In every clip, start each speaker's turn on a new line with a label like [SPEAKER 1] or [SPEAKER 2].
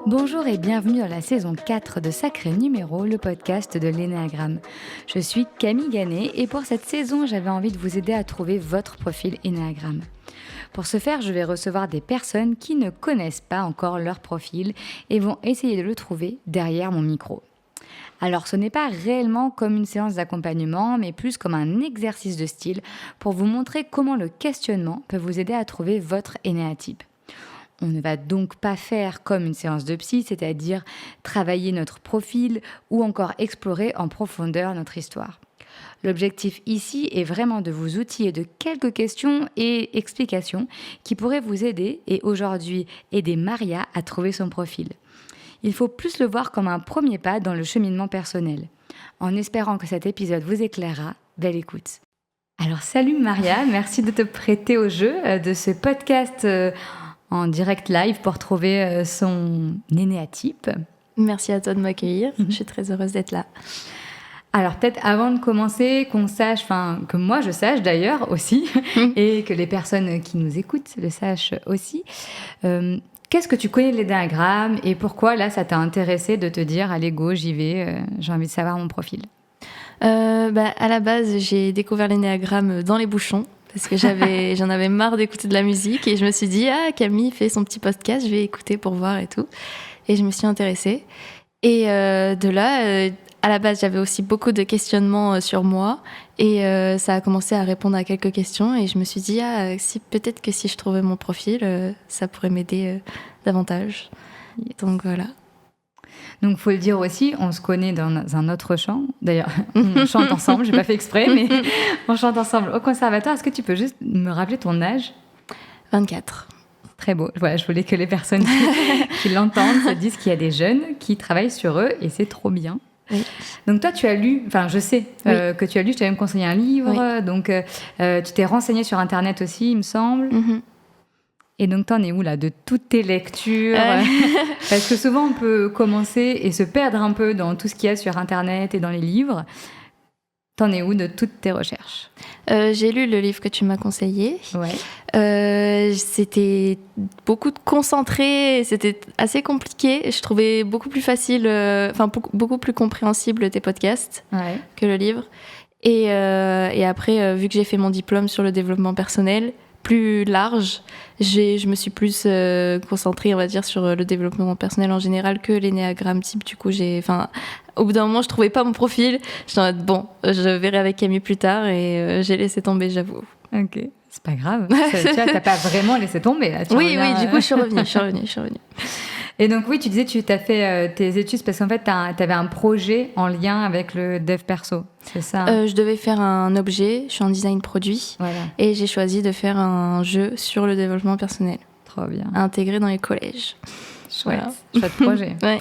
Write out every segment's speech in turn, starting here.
[SPEAKER 1] Bonjour et bienvenue dans la saison 4 de Sacré Numéro, le podcast de l'Énéagramme. Je suis Camille Ganet et pour cette saison, j'avais envie de vous aider à trouver votre profil Énéagramme. Pour ce faire, je vais recevoir des personnes qui ne connaissent pas encore leur profil et vont essayer de le trouver derrière mon micro. Alors ce n'est pas réellement comme une séance d'accompagnement, mais plus comme un exercice de style pour vous montrer comment le questionnement peut vous aider à trouver votre énéatype. On ne va donc pas faire comme une séance de psy, c'est-à-dire travailler notre profil ou encore explorer en profondeur notre histoire. L'objectif ici est vraiment de vous outiller de quelques questions et explications qui pourraient vous aider et aujourd'hui aider Maria à trouver son profil. Il faut plus le voir comme un premier pas dans le cheminement personnel. En espérant que cet épisode vous éclairera, belle écoute. Alors salut Maria, merci de te prêter au jeu de ce podcast en direct live pour trouver son énéatype.
[SPEAKER 2] Merci à toi de m'accueillir, je suis très heureuse d'être là.
[SPEAKER 1] Alors peut-être avant de commencer, qu'on sache, que moi je sache d'ailleurs aussi, et que les personnes qui nous écoutent le sachent aussi, qu'est-ce que tu connais de l'énéagramme et pourquoi là ça t'a intéressé de te dire allez go j'y vais, j'ai envie de savoir mon profil?
[SPEAKER 2] À la base j'ai découvert l'énéagramme dans les bouchons. Parce que j'en avais marre d'écouter de la musique et je me suis dit, Camille fait son petit podcast, je vais écouter pour voir et tout. Et je me suis intéressée. Et de là, à la base, j'avais aussi beaucoup de questionnements sur moi. Et ça a commencé à répondre à quelques questions. Et je me suis dit, peut-être que si je trouvais mon profil, ça pourrait m'aider davantage. Donc voilà.
[SPEAKER 1] Donc, il faut le dire aussi, on se connaît dans un autre chant. D'ailleurs, on chante ensemble, je n'ai pas fait exprès, mais on chante ensemble au conservatoire. Est-ce que tu peux juste me rappeler ton âge?
[SPEAKER 2] 24.
[SPEAKER 1] Très beau. Voilà, je voulais que les personnes qui l'entendent se disent qu'il y a des jeunes qui travaillent sur eux et c'est trop bien.
[SPEAKER 2] Oui.
[SPEAKER 1] Donc toi, tu as lu, je sais que tu as lu, je t'ai même conseillé un livre, donc tu t'es renseignée sur Internet aussi, il me semble. Mm-hmm. Et donc, t'en es où là de toutes tes lectures? Parce que souvent, on peut commencer et se perdre un peu dans tout ce qu'il y a sur Internet et dans les livres. T'en es où de toutes tes recherches?
[SPEAKER 2] J'ai lu le livre que tu m'as conseillé.
[SPEAKER 1] Ouais.
[SPEAKER 2] C'était beaucoup de concentré, c'était assez compliqué. Je trouvais beaucoup plus facile, beaucoup plus compréhensible tes podcasts que le livre. Et après, vu que j'ai fait mon diplôme sur le développement personnel, plus large, je me suis plus concentrée, on va dire, sur le développement personnel en général que l'énéagramme type. Du coup, au bout d'un moment, je trouvais pas mon profil. J'étais en mode, je verrai avec Camille plus tard et j'ai laissé tomber, j'avoue.
[SPEAKER 1] Ok, c'est pas grave. T'as pas vraiment laissé tomber là.
[SPEAKER 2] Oui, du coup, je suis revenue.
[SPEAKER 1] Et donc oui, tu disais tu as fait tes études parce qu'en fait, tu avais un projet en lien avec le dev perso, c'est ça?
[SPEAKER 2] Je devais faire un objet, je suis en design produit, et j'ai choisi de faire un jeu sur le développement personnel.
[SPEAKER 1] Trop bien.
[SPEAKER 2] Intégré dans les collèges.
[SPEAKER 1] Chouette, chouette projet.
[SPEAKER 2] Ouais.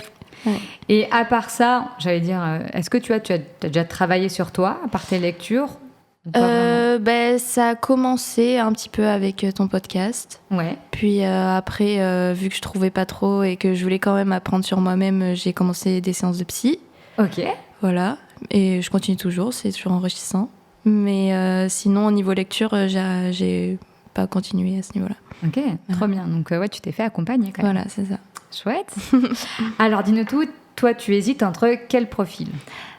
[SPEAKER 1] Et à part ça, j'allais dire, est-ce que tu as déjà travaillé sur toi, à part tes lectures?
[SPEAKER 2] Ça a commencé un petit peu avec ton podcast.
[SPEAKER 1] Ouais.
[SPEAKER 2] Puis après, vu que je trouvais pas trop et que je voulais quand même apprendre sur moi-même, j'ai commencé des séances de psy.
[SPEAKER 1] Ok.
[SPEAKER 2] Voilà. Et je continue toujours, c'est toujours enrichissant. Mais sinon, au niveau lecture, j'ai pas continué à ce niveau-là.
[SPEAKER 1] Ok, trop bien. Donc tu t'es fait accompagner quand même.
[SPEAKER 2] Voilà, c'est ça.
[SPEAKER 1] Chouette. Alors, dis-nous tout. Toi, tu hésites entre quel profil?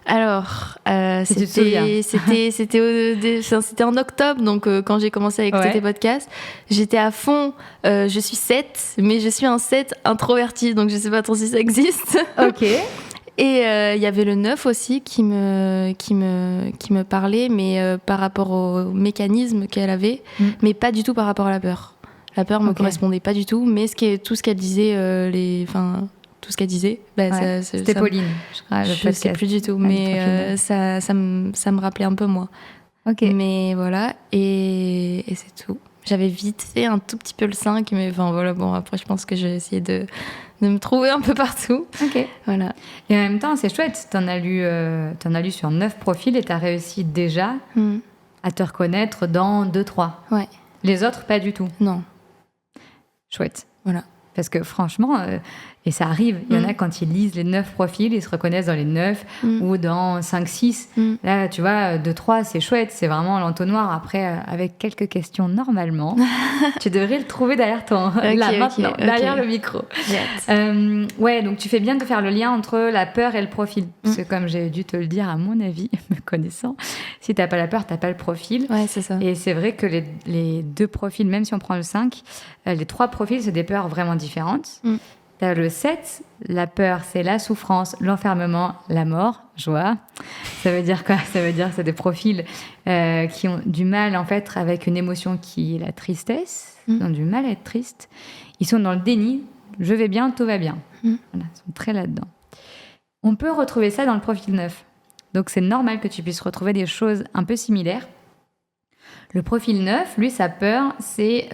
[SPEAKER 2] Alors, c'était en octobre, donc quand j'ai commencé à écouter tes podcasts, j'étais à fond. Je suis 7, mais je suis un 7 introverti, donc je sais pas trop si ça existe.
[SPEAKER 1] Ok.
[SPEAKER 2] Et il y avait le 9 aussi qui me parlait, mais par rapport au mécanisme qu'elle avait, mais pas du tout par rapport à la peur. La peur me correspondait pas du tout, mais tout ce qu'elle disait, tout ce qu'elle disait.
[SPEAKER 1] C'était Pauline, je crois.
[SPEAKER 2] Je sais plus du tout, mais ça me rappelait un peu moi.
[SPEAKER 1] Ok.
[SPEAKER 2] Mais voilà, et c'est tout. J'avais vite fait un tout petit peu le 5, mais après je pense que je vais essayer de me trouver un peu partout.
[SPEAKER 1] Ok.
[SPEAKER 2] Voilà.
[SPEAKER 1] Et en même temps, c'est chouette, t'en as lu sur 9 profils et t'as réussi déjà à te reconnaître dans 2-3.
[SPEAKER 2] Ouais.
[SPEAKER 1] Les autres, pas du tout.
[SPEAKER 2] Non.
[SPEAKER 1] Chouette.
[SPEAKER 2] Voilà.
[SPEAKER 1] Parce que franchement, et ça arrive, il y en a quand ils lisent les 9 profils, ils se reconnaissent dans les 9 ou dans 5, 6. Là, tu vois, 2, 3, c'est chouette, c'est vraiment l'entonnoir. Après, avec quelques questions, normalement, tu devrais le trouver derrière derrière le micro. Ouais, donc tu fais bien de faire le lien entre la peur et le profil. Parce que comme j'ai dû te le dire, à mon avis, me connaissant, si t'as pas la peur, t'as pas le profil.
[SPEAKER 2] Ouais, c'est ça.
[SPEAKER 1] Et c'est vrai que les 2 profils, même si on prend le 5, les 3 profils, c'est des peurs vraiment différentes. T'as le 7, la peur, c'est la souffrance, l'enfermement, la mort, joie. Ça veut dire quoi ? Ça veut dire que c'est des profils qui ont du mal, en fait, avec une émotion qui est la tristesse. Ils ont du mal à être tristes. Ils sont dans le déni. Je vais bien, tout va bien. Voilà, ils sont très là-dedans. On peut retrouver ça dans le profil 9. Donc, c'est normal que tu puisses retrouver des choses un peu similaires. Le profil 9, lui, sa peur, c'est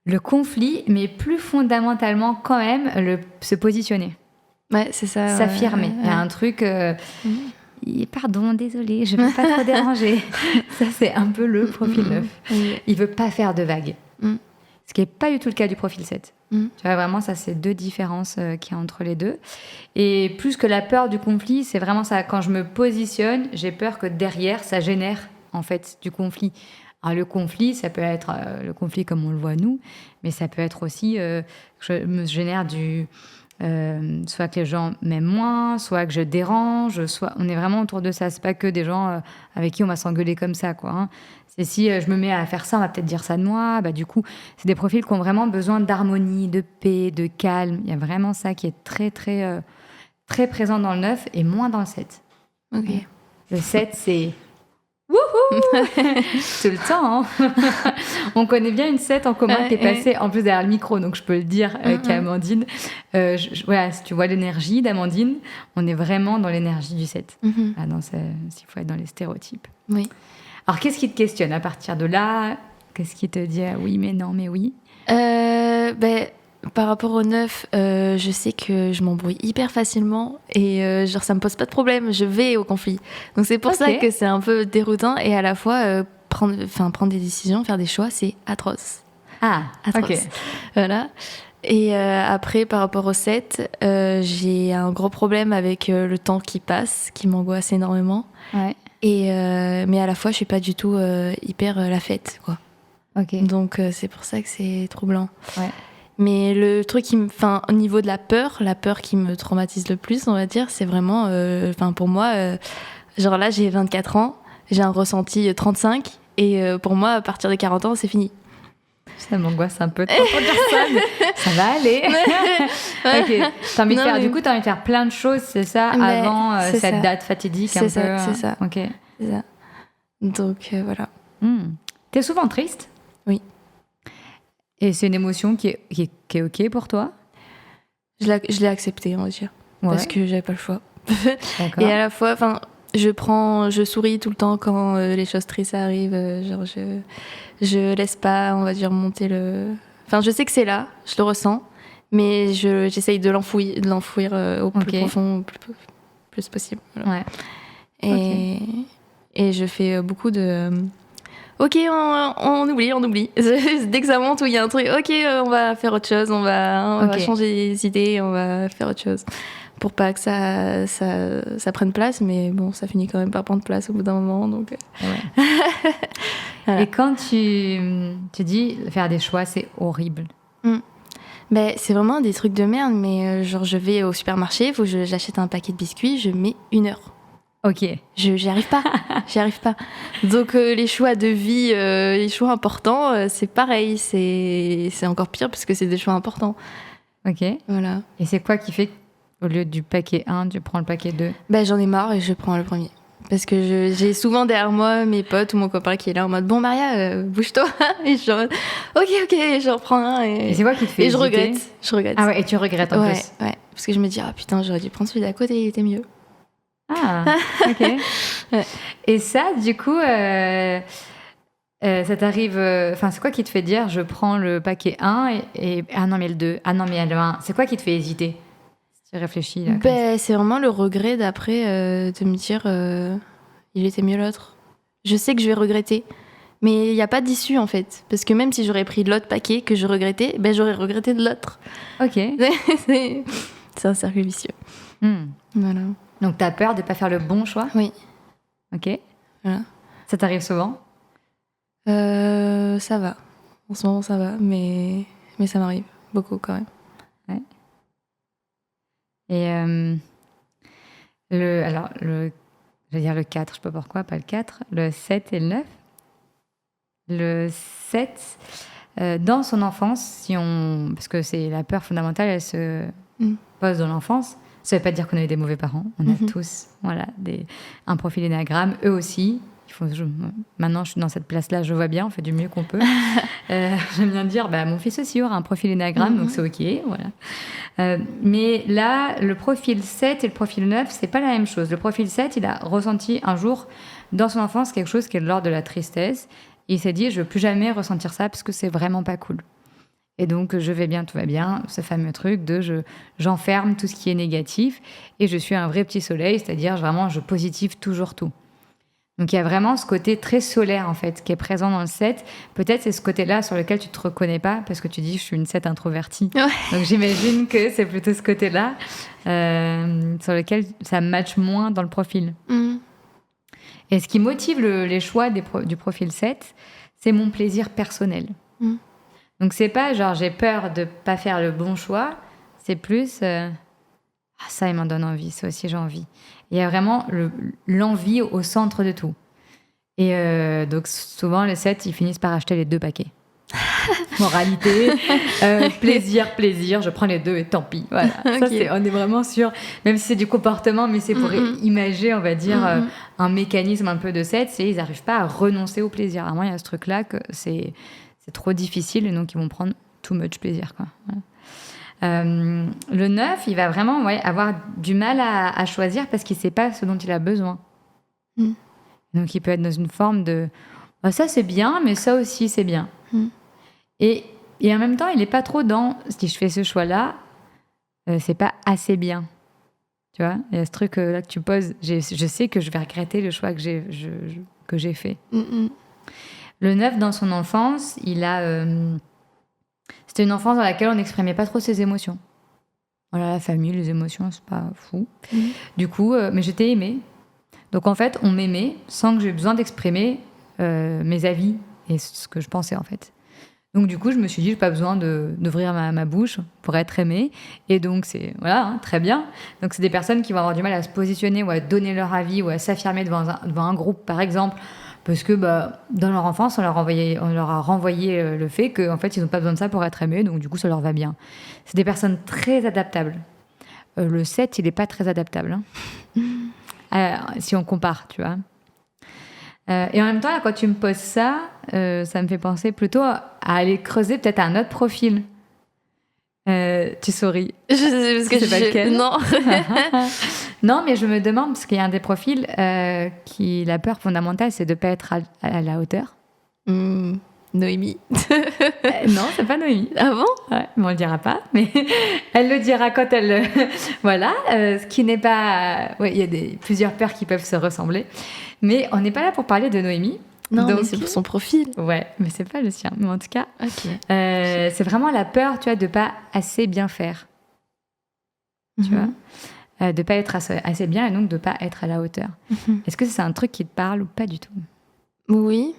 [SPEAKER 1] le conflit, mais plus fondamentalement quand même se positionner.
[SPEAKER 2] Ouais, c'est ça.
[SPEAKER 1] S'affirmer. Il y a un truc... Pardon, désolé, je ne veux pas trop déranger. Ça, c'est un peu le profil 9. Il ne veut pas faire de vagues. Ce qui n'est pas du tout le cas du profil 7. Tu vois, vraiment, ça, c'est 2 différences qu'il y a entre les 2. Et plus que la peur du conflit, c'est vraiment ça. Quand je me positionne, j'ai peur que derrière, ça génère, en fait, du conflit. Alors, le conflit, ça peut être le conflit comme on le voit nous, mais ça peut être aussi que je me génère soit que les gens m'aiment moins, soit que je dérange, soit on est vraiment autour de ça. C'est pas que des gens avec qui on va s'engueuler comme ça, quoi. Hein. C'est si je me mets à faire ça, on va peut-être dire ça de moi. Bah, du coup, c'est des profils qui ont vraiment besoin d'harmonie, de paix, de calme. Il y a vraiment ça qui est très, très, très présent dans le 9 et moins dans le 7.
[SPEAKER 2] Ok.
[SPEAKER 1] Le 7, c'est... Wouhou tout le temps, hein. On connaît bien une 7 en commun qui est passée en plus derrière le micro, donc je peux le dire avec Amandine. Voilà, si tu vois l'énergie d'Amandine, on est vraiment dans l'énergie du 7. Ah non, s'il faut être dans les stéréotypes.
[SPEAKER 2] Oui.
[SPEAKER 1] Alors, qu'est-ce qui te questionne à partir de là? Qu'est-ce qui te dit oui, mais non, mais oui?
[SPEAKER 2] Par rapport au 9, je sais que je m'embrouille hyper facilement et genre ça me pose pas de problème, je vais au conflit. Donc c'est pour ça que c'est un peu déroutant et à la fois prendre des décisions, faire des choix, c'est atroce.
[SPEAKER 1] Ah,
[SPEAKER 2] atroce.
[SPEAKER 1] Ok.
[SPEAKER 2] Voilà. Et après, par rapport au 7, j'ai un gros problème avec le temps qui passe, qui m'angoisse énormément.
[SPEAKER 1] Ouais.
[SPEAKER 2] Mais à la fois, je suis pas du tout hyper la fête, quoi.
[SPEAKER 1] Ok.
[SPEAKER 2] Donc c'est pour ça que c'est troublant.
[SPEAKER 1] Ouais.
[SPEAKER 2] Mais le truc au niveau de la peur qui me traumatise le plus, on va dire, c'est vraiment, pour moi, genre là, j'ai 24 ans, j'ai un ressenti 35, et pour moi, à partir de 40 ans, c'est fini.
[SPEAKER 1] Ça m'angoisse un peu trop pour dire ça, mais ça va aller. Ok. T'as envie de faire plein de choses, c'est ça, avant cette date fatidique un peu.
[SPEAKER 2] C'est ça.
[SPEAKER 1] Ok.
[SPEAKER 2] C'est ça. Donc voilà.
[SPEAKER 1] T'es souvent triste?
[SPEAKER 2] Oui.
[SPEAKER 1] Et c'est une émotion qui est ok pour toi?
[SPEAKER 2] Je l'ai acceptée, on va dire. Ouais. Parce que j'avais pas le choix.
[SPEAKER 1] D'accord.
[SPEAKER 2] Et à la fois, je souris tout le temps quand les choses tristes arrivent. Genre, je laisse pas, on va dire, monter le... Enfin, je sais que c'est là, je le ressens, mais j'essaye de l'enfouir au plus profond, au plus possible. Voilà. Ouais. Et je fais beaucoup de... Ok, on oublie. Dès que ça monte où il y a un truc, ok, on va faire autre chose, on va changer les idées, on va faire autre chose. Pour pas que ça prenne place, mais bon, ça finit quand même par prendre place au bout d'un moment. Donc... Ouais. Voilà.
[SPEAKER 1] Et quand tu dis faire des choix, c'est horrible.
[SPEAKER 2] C'est vraiment des trucs de merde, mais genre je vais au supermarché, il faut que j'achète un paquet de biscuits, je mets 1 heure.
[SPEAKER 1] Ok.
[SPEAKER 2] J'y arrive pas. Donc les choix de vie, les choix importants, c'est pareil, c'est encore pire parce que c'est des choix importants.
[SPEAKER 1] Ok.
[SPEAKER 2] Voilà.
[SPEAKER 1] Et c'est quoi qui fait qu'au lieu du paquet 1, tu prends le paquet 2?
[SPEAKER 2] J'en ai marre et je prends le premier. Parce que j'ai souvent derrière moi mes potes ou mon copain qui est là en mode « Bon Maria, bouge-toi !» Et je suis en mode « Ok, je reprends un. »
[SPEAKER 1] Et c'est quoi qui te fait hésiter?
[SPEAKER 2] Je regrette.
[SPEAKER 1] Ah ouais, et tu regrettes en plus?
[SPEAKER 2] Ouais, parce que je me dis « Ah putain, j'aurais dû prendre celui d'à côté, il était mieux. »
[SPEAKER 1] Ah, ok. Ouais. Et ça, du coup, ça t'arrive... c'est quoi qui te fait dire « Je prends le paquet 1 et ah non, mais le 2. Ah non, mais le 1. » C'est quoi qui te fait hésiter? Tu réfléchis là.
[SPEAKER 2] C'est vraiment le regret d'après de me dire il était mieux l'autre. Je sais que je vais regretter, Mais il n'y a pas d'issue, en fait. Parce que même si j'aurais pris l'autre paquet que je regrettais, j'aurais regretté de l'autre.
[SPEAKER 1] Ok.
[SPEAKER 2] C'est un cercle vicieux. Voilà.
[SPEAKER 1] Donc, tu as peur de ne pas faire le bon choix ?
[SPEAKER 2] Oui.
[SPEAKER 1] Ok.
[SPEAKER 2] Voilà.
[SPEAKER 1] Ça t'arrive souvent ?
[SPEAKER 2] Ça va. En ce moment, ça va. Mais ça m'arrive beaucoup, quand même.
[SPEAKER 1] Ouais. Et je vais dire le 4, je sais pas pourquoi, pas le 4, le 7 et le 9. Le 7, dans son enfance, parce que c'est la peur fondamentale, elle se pose dans l'enfance. Ça veut pas dire qu'on a eu des mauvais parents. On a tous un profil énéagramme, eux aussi. Maintenant, je suis dans cette place-là, je vois bien, on fait du mieux qu'on peut. J'aime bien dire, mon fils aussi aura un profil énéagramme, donc c'est OK. Voilà. Mais là, le profil 7 et le profil 9, c'est pas la même chose. Le profil 7, il a ressenti un jour, dans son enfance, quelque chose qui est de l'ordre de la tristesse. Et il s'est dit, je veux plus jamais ressentir ça parce que c'est vraiment pas cool. Et donc, je vais bien, tout va bien, ce fameux truc de j'enferme tout ce qui est négatif et je suis un vrai petit soleil, c'est-à-dire vraiment, je positive toujours tout. Donc, il y a vraiment ce côté très solaire, en fait, qui est présent dans le 7. Peut-être c'est ce côté-là sur lequel tu ne te reconnais pas parce que tu dis, je suis une 7 introvertie. Ouais. Donc, j'imagine que c'est plutôt ce côté-là sur lequel ça matche moins dans le profil. Et ce qui motive les choix du profil 7, c'est mon plaisir personnel. Donc, c'est pas genre j'ai peur de pas faire le bon choix, c'est plus ça, il m'en donne envie, ça aussi j'ai envie. Il y a vraiment l'envie au centre de tout. Et donc, souvent, les 7, ils finissent par acheter les 2 paquets. Moralité, plaisir, je prends les 2 et tant pis. Voilà. Okay. Ça, on est vraiment sur, même si c'est du comportement, mais c'est pour imager, on va dire, un mécanisme un peu de 7, c'est ils n'arrivent pas à renoncer au plaisir. À moi, il y a ce truc-là que c'est trop difficile et donc ils vont prendre too much plaisir, quoi. Voilà. Le 9, il va vraiment avoir du mal à choisir parce qu'il ne sait pas ce dont il a besoin. Donc, il peut être dans une forme de ça, c'est bien, mais ça aussi, c'est bien. Et en même temps, il n'est pas trop dans si je fais ce choix-là, c'est pas assez bien. Tu vois, il y a ce truc là que tu poses. Je sais que je vais regretter le choix que j'ai fait. Le 9, dans son enfance, il a. C'était une enfance dans laquelle on n'exprimait pas trop ses émotions. Voilà, la famille, les émotions, c'est pas fou. Du coup, mais j'étais aimée. Donc en fait, on m'aimait sans que j'ai besoin d'exprimer mes avis et ce que je pensais en fait. Donc du coup, je me suis dit, j'ai pas besoin d'ouvrir ma bouche pour être aimée. Et donc c'est très bien. Donc c'est des personnes qui vont avoir du mal à se positionner ou à donner leur avis ou à s'affirmer devant un groupe, par exemple. Parce que dans leur enfance, on leur a renvoyé le fait qu'en fait, ils n'ont pas besoin de ça pour être aimés, donc du coup, ça leur va bien. C'est des personnes très adaptables. Le 7, il n'est pas très adaptable, si on compare, tu vois. Et en même temps, là, quand tu me poses ça, ça me fait penser plutôt à aller creuser peut-être un autre profil. Tu souris.
[SPEAKER 2] Je sais parce que
[SPEAKER 1] c'est pas lequel.
[SPEAKER 2] Non.
[SPEAKER 1] Non, mais je me demande, parce qu'il y a un des profils qui, la peur fondamentale, c'est de ne pas être à la hauteur.
[SPEAKER 2] Noémie.
[SPEAKER 1] Non, c'est pas Noémie.
[SPEAKER 2] Ah bon ?
[SPEAKER 1] Ouais, mais on le dira pas, mais elle le dira quand elle... Voilà, ce qui n'est pas... Oui, il y a plusieurs peurs qui peuvent se ressembler, mais on n'est pas là pour parler de Noémie.
[SPEAKER 2] Non, donc, mais c'est pour son profil.
[SPEAKER 1] Ouais, mais c'est pas le sien. Mais en tout cas,
[SPEAKER 2] okay.
[SPEAKER 1] C'est vraiment la peur, tu vois, de pas assez bien faire. Tu vois, de pas être assez bien et donc de pas être à la hauteur. Est-ce que c'est un truc qui te parle ou pas du tout ?
[SPEAKER 2] Oui.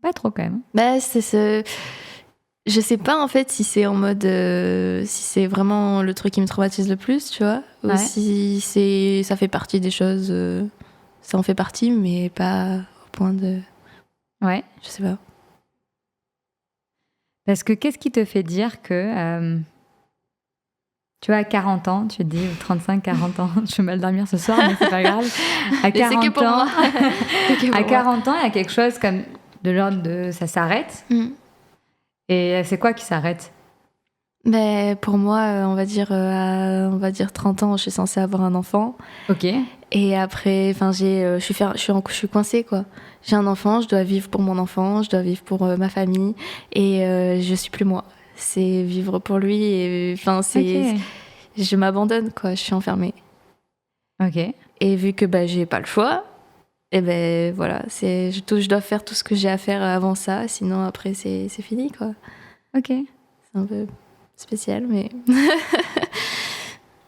[SPEAKER 1] Pas trop quand même.
[SPEAKER 2] Je sais pas en fait si c'est en mode si c'est vraiment le truc qui me traumatise le plus, tu vois, ou si ça fait partie des choses, ça en fait partie, mais pas au point de.
[SPEAKER 1] Ouais.
[SPEAKER 2] Je sais pas.
[SPEAKER 1] Parce que qu'est-ce qui te fait dire que tu vois, à 40 ans, tu te dis 35, 40 ans, je vais mal dormir ce soir, mais c'est pas grave. À 40
[SPEAKER 2] c'est que pour
[SPEAKER 1] ans,
[SPEAKER 2] moi.
[SPEAKER 1] À 40 ans, il y a quelque chose comme de l'ordre de ça s'arrête. Et c'est quoi qui s'arrête ?
[SPEAKER 2] Pour moi, on va dire 30 ans, je suis censée avoir un enfant.
[SPEAKER 1] Ok.
[SPEAKER 2] Et après, je suis coincée, quoi. J'ai un enfant, je dois vivre pour mon enfant, je dois vivre pour ma famille, et je suis plus moi. C'est vivre pour lui, et je m'abandonne, quoi. Je suis enfermée.
[SPEAKER 1] Ok.
[SPEAKER 2] Et vu que j'ai pas le choix, Et ben voilà, je dois faire tout ce que j'ai à faire avant ça, sinon après c'est fini, quoi.
[SPEAKER 1] Ok.
[SPEAKER 2] C'est un peu spécial, mais...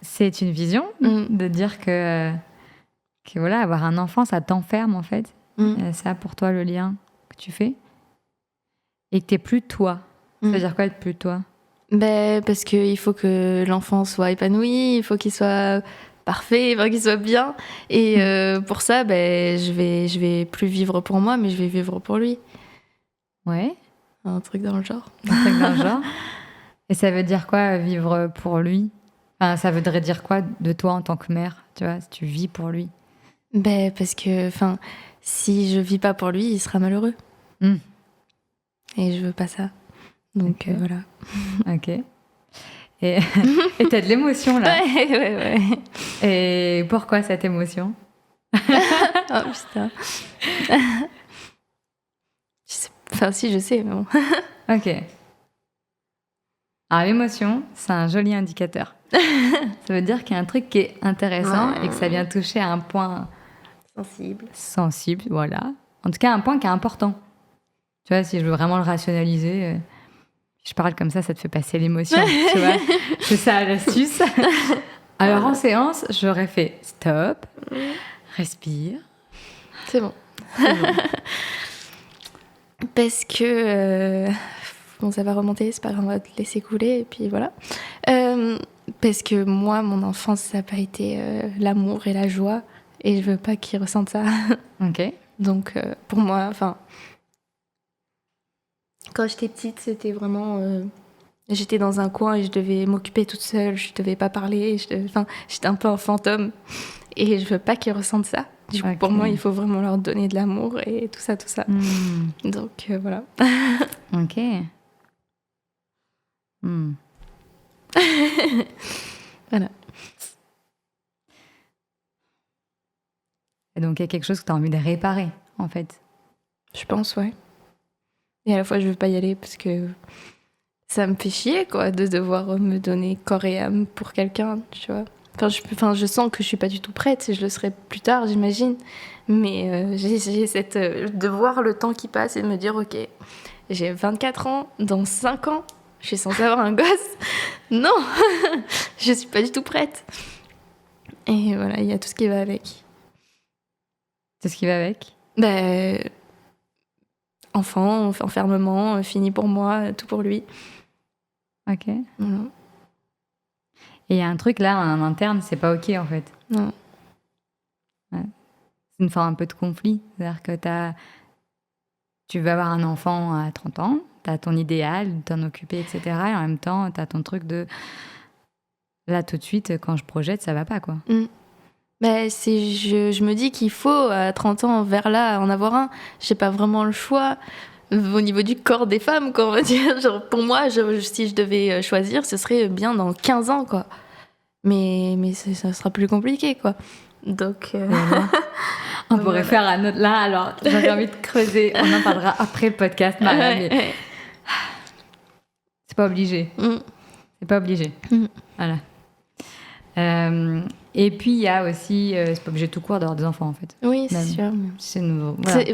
[SPEAKER 1] C'est une vision de dire que voilà, avoir un enfant, ça t'enferme en fait. Ça, pour toi, le lien que tu fais. Et que t'es plus toi. Ça veut dire quoi être plus toi?
[SPEAKER 2] Ben, parce qu'il faut que l'enfant soit épanoui, il faut qu'il soit parfait, il faut qu'il soit bien. Et pour ça, ben, je vais plus vivre pour moi, mais je vais vivre pour lui.
[SPEAKER 1] Ouais.
[SPEAKER 2] Un truc dans le genre.
[SPEAKER 1] Un truc dans le genre. Et ça veut dire quoi, vivre pour lui? Enfin, ça voudrait dire quoi de toi en tant que mère, tu vois, si tu vis pour lui?
[SPEAKER 2] Ben, parce que, si je vis pas pour lui, il sera malheureux. Et je veux pas ça. Donc, voilà.
[SPEAKER 1] Ok. Et t'as de l'émotion, là.
[SPEAKER 2] Ouais.
[SPEAKER 1] Et pourquoi cette émotion?
[SPEAKER 2] Oh, putain. Si, je sais, mais bon.
[SPEAKER 1] Ok. Alors, l'émotion, c'est un joli indicateur. Ça veut dire qu'il y a un truc qui est intéressant et que ça vient toucher à un point... Sensible, voilà. En tout cas, un point qui est important. Tu vois, si je veux vraiment le rationaliser, je parle comme ça te fait passer l'émotion, tu vois. C'est ça l'astuce. Alors, en séance, j'aurais fait stop, respire.
[SPEAKER 2] C'est bon. Parce que... Bon, ça va remonter, c'est pas grave, on va te laisser couler, et puis voilà. Parce que moi, mon enfance, ça n'a pas été l'amour et la joie, et je veux pas qu'il ressente ça.
[SPEAKER 1] Ok.
[SPEAKER 2] Donc, pour moi, quand j'étais petite, c'était vraiment... j'étais dans un coin et je devais m'occuper toute seule, je devais pas parler, j'étais un peu un fantôme, et je veux pas qu'ils ressentent ça. Du coup, pour moi, il faut vraiment leur donner de l'amour et tout ça. Donc, voilà.
[SPEAKER 1] Ok.
[SPEAKER 2] Voilà.
[SPEAKER 1] Et donc, il y a quelque chose que tu as envie de réparer, en fait.
[SPEAKER 2] Je pense, ouais. Et à la fois, je veux pas y aller parce que ça me fait chier, quoi, de devoir me donner corps et âme pour quelqu'un, tu vois. Je sens que je suis pas du tout prête, je le serai plus tard, j'imagine. Mais j'ai cette... de voir le temps qui passe et de me dire, ok, j'ai 24 ans, dans 5 ans, je suis censée avoir un gosse. Non, je suis pas du tout prête. Et voilà, il y a tout ce qui va avec.
[SPEAKER 1] C'est ce qui va avec?
[SPEAKER 2] Enfant, enfermement, fini pour moi, tout pour lui.
[SPEAKER 1] Ok.
[SPEAKER 2] Voilà.
[SPEAKER 1] Et il y a un truc là, en interne, c'est pas ok en fait.
[SPEAKER 2] Non.
[SPEAKER 1] Ouais. C'est une forme un peu de conflit. C'est-à-dire que tu veux avoir un enfant à 30 ans, t'as ton idéal, t'en occuper, etc. Et en même temps, t'as ton truc de... Là, tout de suite, quand je projette, ça va pas, quoi.
[SPEAKER 2] Je me dis qu'il faut, à 30 ans, vers là, en avoir un. J'ai pas vraiment le choix au niveau du corps des femmes, quoi, on va dire. Genre, pour moi, si je devais choisir, ce serait bien dans 15 ans, quoi. Mais ça sera plus compliqué, quoi. Donc...
[SPEAKER 1] On pourrait faire un autre... Là, alors, j'avais envie de creuser. On en parlera après le podcast, Maria, mais... C'est pas obligé. C'est pas obligé. Voilà. Et puis, il y a aussi... c'est pas obligé tout court d'avoir des enfants, en fait.
[SPEAKER 2] Oui, c'est sûr.
[SPEAKER 1] C'est nouveau. Voilà.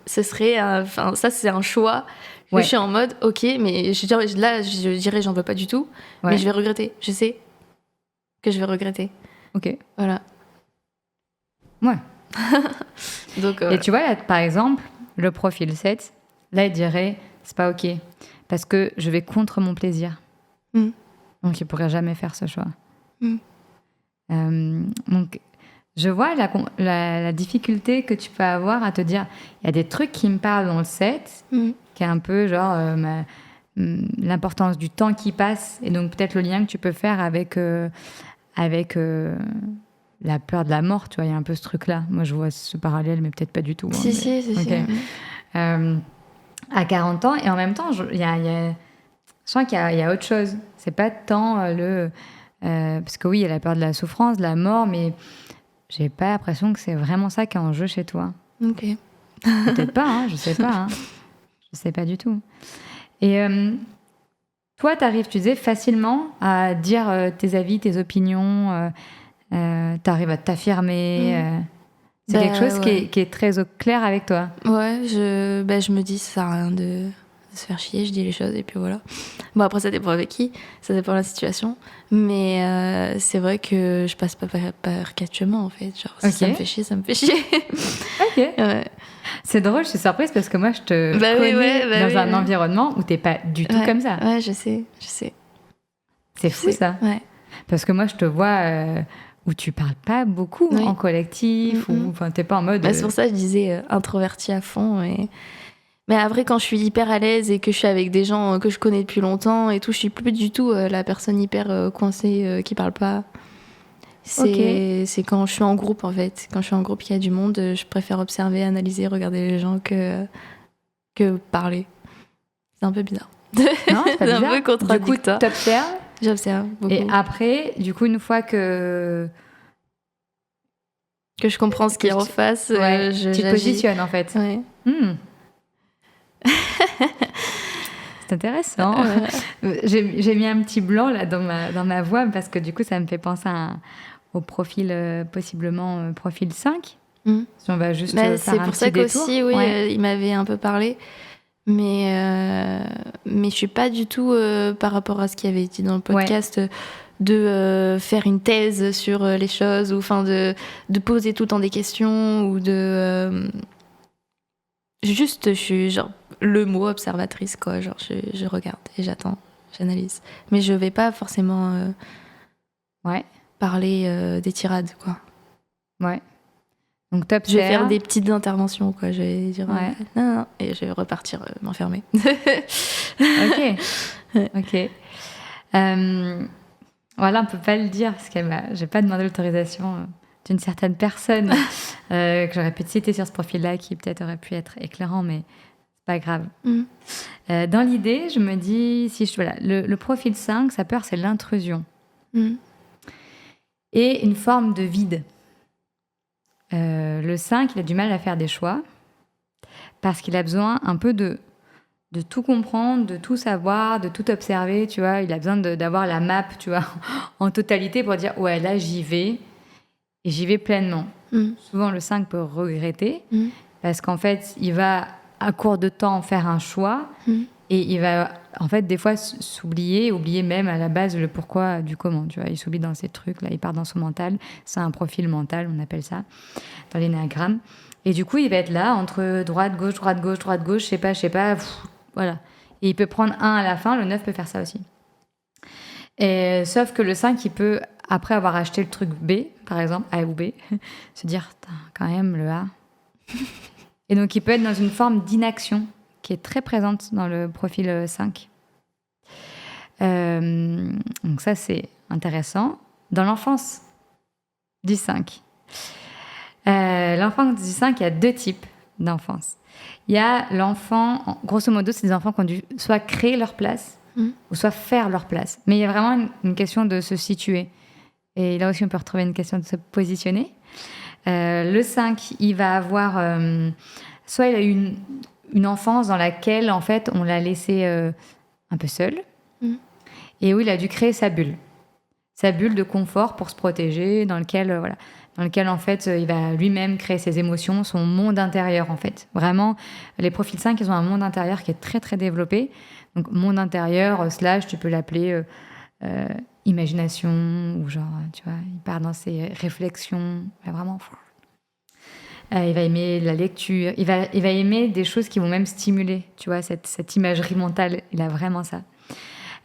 [SPEAKER 2] Ce serait... ça, c'est un choix. Je suis en mode, ok, mais je dirais j'en veux pas du tout, mais je vais regretter. Je sais que je vais regretter.
[SPEAKER 1] Ok.
[SPEAKER 2] Voilà.
[SPEAKER 1] Ouais.
[SPEAKER 2] Donc,
[SPEAKER 1] et tu vois, là, par exemple, le profil 7, là, il dirait, c'est pas ok, parce que je vais contre mon plaisir. Donc, il pourrait jamais faire ce choix. Donc, je vois la difficulté que tu peux avoir à te dire, il y a des trucs qui me parlent dans le 7, qui est un peu genre l'importance du temps qui passe, et donc peut-être le lien que tu peux faire avec la peur de la mort, tu vois, il y a un peu ce truc-là. Moi, je vois ce parallèle, mais peut-être pas du tout.
[SPEAKER 2] Si, si.
[SPEAKER 1] À 40 ans, et en même temps, je sens qu'il y a autre chose. C'est pas tant parce que oui, il y a la peur de la souffrance, de la mort, mais j'ai pas l'impression que c'est vraiment ça qui est en jeu chez toi.
[SPEAKER 2] Ok.
[SPEAKER 1] Peut-être pas, hein, je sais pas. Hein. Je sais pas du tout. Et toi, t'arrives, tu disais, facilement à dire tes avis, tes opinions... t'arrives à t'affirmer, C'est quelque chose qui est très au clair avec toi.
[SPEAKER 2] Ouais, je me dis, ça sert à rien de se faire chier, je dis les choses et puis voilà. Bon, après, ça dépend avec qui, ça dépend de la situation. Mais c'est vrai que je passe pas par questionnement, en fait. Genre, si ça me fait chier, ça me fait chier.
[SPEAKER 1] Ok. Ouais. C'est drôle, je suis surprise parce que moi, je te connais dans un environnement où t'es pas du tout comme ça.
[SPEAKER 2] Ouais, je sais.
[SPEAKER 1] C'est fou, ça.
[SPEAKER 2] Ouais.
[SPEAKER 1] Parce que moi, je te vois où tu parles pas beaucoup en collectif, ou t'es pas en mode...
[SPEAKER 2] C'est pour ça que je disais introverti à fond. Mais après, quand je suis hyper à l'aise et que je suis avec des gens que je connais depuis longtemps et tout, je suis plus du tout la personne hyper coincée qui parle pas. C'est quand je suis en groupe, en fait. Quand je suis en groupe, il y a du monde, je préfère observer, analyser, regarder les gens que parler. C'est un peu bizarre.
[SPEAKER 1] Non, c'est pas bizarre.
[SPEAKER 2] Un peu contradictoire.
[SPEAKER 1] Du coup, t'observes.
[SPEAKER 2] J'observe beaucoup.
[SPEAKER 1] Et après, du coup, une fois que
[SPEAKER 2] je comprends ce qu'il y a en face,
[SPEAKER 1] tu te positionnes, en fait.
[SPEAKER 2] Ouais.
[SPEAKER 1] C'est intéressant. J'ai mis un petit blanc là dans ma voix parce que du coup, ça me fait penser au profil, possiblement profil 5. Si on va juste faire
[SPEAKER 2] c'est pour ça qu'aussi, il m'avait un peu parlé. Mais je suis pas du tout, par rapport à ce qui avait été dans le podcast, de faire une thèse sur les choses, ou de poser tout le temps des questions, ou de... Juste, je suis genre le mot observatrice, quoi. Genre, je regarde et j'attends, j'analyse. Mais je vais pas forcément parler des tirades, quoi.
[SPEAKER 1] Ouais. Donc, t'observes.
[SPEAKER 2] Je vais faire des petites interventions, quoi. Je vais dire non, et je vais repartir m'enfermer.
[SPEAKER 1] Ok. Voilà, on peut pas le dire parce que j'ai pas demandé l'autorisation d'une certaine personne que j'aurais pu te citer sur ce profil-là, qui peut-être aurait pu être éclairant, mais c'est pas grave. Dans l'idée, je me dis, le profil 5, sa peur, c'est l'intrusion. Et une forme de vide. Le 5, il a du mal à faire des choix parce qu'il a besoin un peu de tout comprendre, de tout savoir, de tout observer, tu vois. Il a besoin d'avoir la map, tu vois, en totalité pour dire, ouais, là, j'y vais. Et j'y vais pleinement. Souvent, le 5 peut regretter parce qu'en fait, il va, à court de temps, faire un choix et il va, en fait, des fois, oublier même à la base le pourquoi du comment. Tu vois, il s'oublie dans ces trucs-là, il part dans son mental. C'est un profil mental, on appelle ça, dans l'énéagramme. Et du coup, il va être là, entre droite, gauche, je sais pas, voilà. Et il peut prendre 1 à la fin, le 9 peut faire ça aussi. Et, sauf que le 5, il peut, après avoir acheté le truc B, par exemple, A ou B, se dire, quand même, le A. Et donc, il peut être dans une forme d'inaction qui est très présente dans le profil 5. Donc ça, c'est intéressant. Dans l'enfance du 5. L'enfance du 5, il y a 2 types d'enfance. Il y a l'enfant, grosso modo, c'est des enfants qui ont dû soit créer leur place, ou soit faire leur place. Mais il y a vraiment une question de se situer. Et là aussi, on peut retrouver une question de se positionner. Le 5, il va avoir... soit il a eu une enfance dans laquelle, en fait, on l'a laissé un peu seul, et où il a dû créer sa bulle de confort pour se protéger, dans lequel, en fait, il va lui-même créer ses émotions, son monde intérieur, en fait. Vraiment, les profils 5, ils ont un monde intérieur qui est très, très développé. Donc, monde intérieur, / tu peux l'appeler imagination, ou genre, tu vois, il part dans ses réflexions, vraiment... il va aimer la lecture, il va aimer des choses qui vont même stimuler, tu vois, cette imagerie mentale. Il a vraiment ça.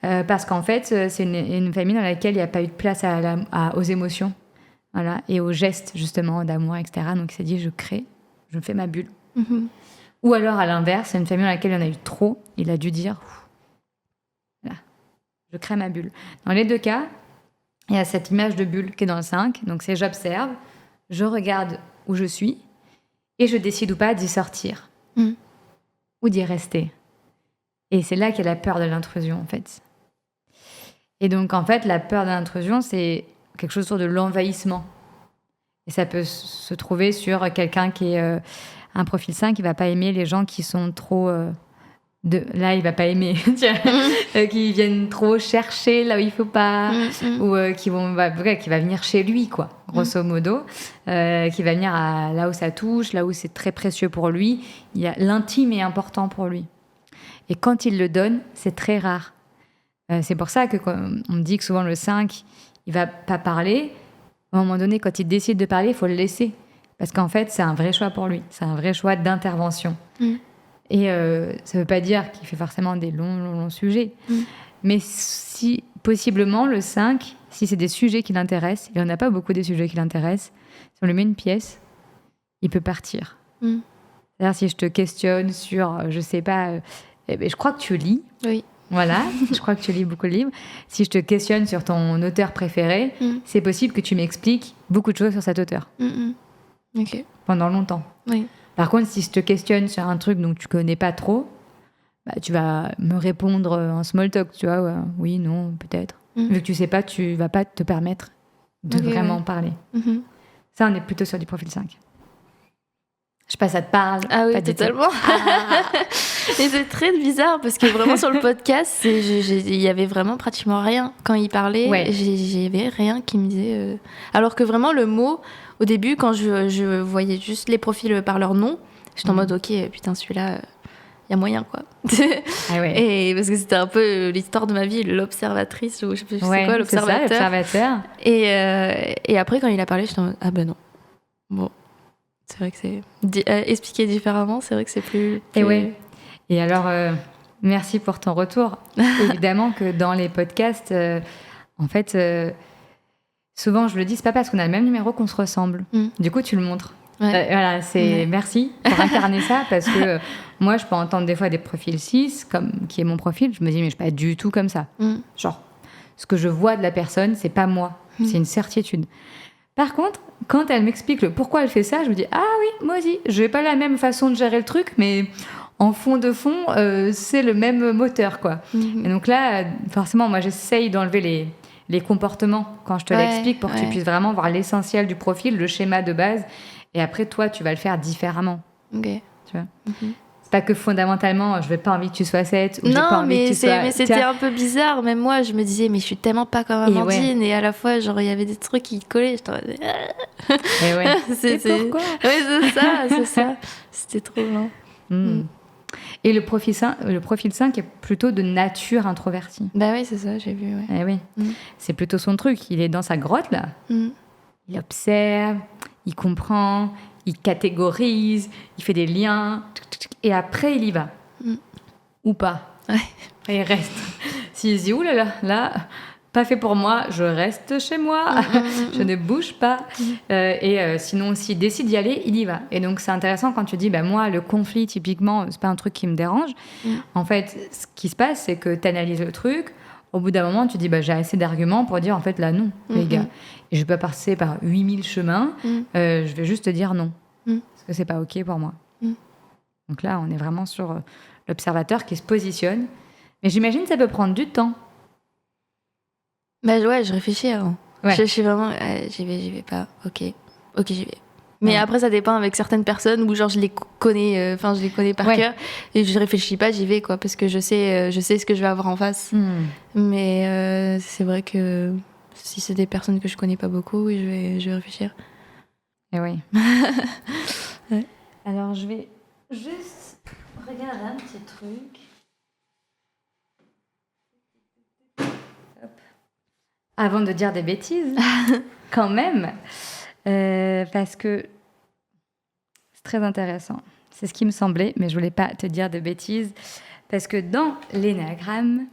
[SPEAKER 1] Parce qu'en fait, c'est une famille dans laquelle il n'y a pas eu de place aux émotions, voilà, et aux gestes, justement, d'amour, etc. Donc il s'est dit, je crée, je fais ma bulle. Ou alors, à l'inverse, c'est une famille dans laquelle il y en a eu trop. Il a dû dire, là, je crée ma bulle. Dans les 2 cas, il y a cette image de bulle qui est dans le 5. Donc c'est j'observe, je regarde où je suis, et je décide ou pas d'y sortir. Ou d'y rester. Et c'est là qu'il y a la peur de l'intrusion, en fait. Et donc, en fait, la peur de l'intrusion, c'est quelque chose sur de l'envahissement. Et ça peut se trouver sur quelqu'un qui est un profil 5 qui ne va pas aimer les gens qui sont trop là il va pas aimer qui viennent trop chercher là où il faut pas ou qui va venir chez lui quoi, grosso modo, qui va venir là où ça touche, là où c'est très précieux pour lui. L'intime est important pour lui et quand il le donne c'est très rare. C'est pour ça que on me dit que souvent le 5 il va pas parler. À un moment donné quand il décide de parler il faut le laisser parce qu'en fait c'est un vrai choix pour lui, c'est un vrai choix d'intervention. Et ça ne veut pas dire qu'il fait forcément des longs sujets. Mais si, possiblement, le 5, si c'est des sujets qui l'intéressent, il n'y en a pas beaucoup des sujets qui l'intéressent, si on lui met une pièce, il peut partir. C'est-à-dire si je te questionne sur, je ne sais pas, je crois que tu lis.
[SPEAKER 2] Oui.
[SPEAKER 1] Voilà, je crois que tu lis beaucoup de livres. Si je te questionne sur ton auteur préféré, c'est possible que tu m'expliques beaucoup de choses sur cet auteur.
[SPEAKER 2] Ok.
[SPEAKER 1] Pendant longtemps.
[SPEAKER 2] Oui.
[SPEAKER 1] Par contre, si je te questionne sur un truc dont tu connais pas trop, tu vas me répondre en small talk, tu vois, oui, non, peut-être. Vu que tu sais pas, tu vas pas te permettre de vraiment parler. Ça, on est plutôt sur du profil 5. Je sais pas, ça te parle?
[SPEAKER 2] Ah oui, totalement. Et c'est très bizarre parce que vraiment sur le podcast, il y avait vraiment pratiquement rien. Quand il parlait, j'avais rien qui me disait... Alors que vraiment, le mot... Au début, quand je voyais juste les profils par leur nom, j'étais en mode, ok, putain, celui-là, il y a moyen, quoi. Et parce que c'était un peu l'histoire de ma vie, l'observatrice, ou je sais plus c'est quoi, l'observateur.
[SPEAKER 1] C'est ça, l'observateur.
[SPEAKER 2] Et après, quand il a parlé, j'étais en mode, ah ben non. Bon, c'est vrai que c'est... expliqué différemment, c'est vrai que c'est plus...
[SPEAKER 1] Et alors, merci pour ton retour. Évidemment que dans les podcasts, en fait... souvent, je le dis, c'est pas parce qu'on a le même numéro qu'on se ressemble. Du coup, tu le montres. Voilà, merci pour incarner ça, parce que moi, je peux entendre des fois des profils 6, qui est mon profil, je me dis, mais je suis pas du tout comme ça. Genre, ce que je vois de la personne, c'est pas moi. C'est une certitude. Par contre, quand elle m'explique le pourquoi elle fait ça, je me dis, ah oui, moi aussi, je n'ai pas la même façon de gérer le truc, mais en fond de fond, c'est le même moteur, quoi. Et donc là, forcément, moi, j'essaye d'enlever les comportements quand je te l'explique pour que tu puisses vraiment voir l'essentiel du profil, le schéma de base. Et après, toi, tu vas le faire différemment.
[SPEAKER 2] Ok.
[SPEAKER 1] Tu vois C'est pas que fondamentalement, je n'ai pas envie que tu sois 7 ou j'ai pas envie que tu sois...
[SPEAKER 2] mais c'était un peu bizarre. Même moi, je me disais, mais je suis tellement pas comme Amandine. Et à la fois, genre, il y avait des trucs qui collaient. Je t'en
[SPEAKER 1] disais, pourquoi
[SPEAKER 2] c'est ça. C'était trop lent.
[SPEAKER 1] Et le profil 5 est plutôt de nature introvertie.
[SPEAKER 2] Bah oui, c'est ça, j'ai vu.
[SPEAKER 1] C'est plutôt son truc. Il est dans sa grotte, là. Il observe, il comprend, il catégorise, il fait des liens. Et après, il y va. Ou pas. Et il reste. S'il se dit, ouh là, pas fait pour moi, je reste chez moi, je ne bouge pas. Sinon, s'il décide d'y aller, il y va. Et donc, c'est intéressant quand tu dis, moi, le conflit, typiquement, c'est pas un truc qui me dérange. En fait, ce qui se passe, c'est que tu analyses le truc. Au bout d'un moment, tu dis, j'ai assez d'arguments pour dire, en fait, là, non, les gars. Et je vais pas passer par 8000 chemins. Je vais juste te dire non. Parce que c'est pas OK pour moi. Donc là, on est vraiment sur l'observateur qui se positionne. Mais j'imagine que ça peut prendre du temps.
[SPEAKER 2] Je réfléchis avant. Je suis vraiment, j'y vais pas. Ok, j'y vais. Mais après, ça dépend avec certaines personnes où genre je les connais par cœur et je réfléchis pas, j'y vais quoi, parce que je sais ce que je vais avoir en face. Mais c'est vrai que si c'est des personnes que je connais pas beaucoup, je vais réfléchir.
[SPEAKER 1] Et oui. Alors je vais juste regarder un petit truc. Avant de dire des bêtises, quand même, parce que c'est très intéressant. C'est ce qui me semblait, mais je voulais pas te dire de bêtises, parce que dans l'énéagramme,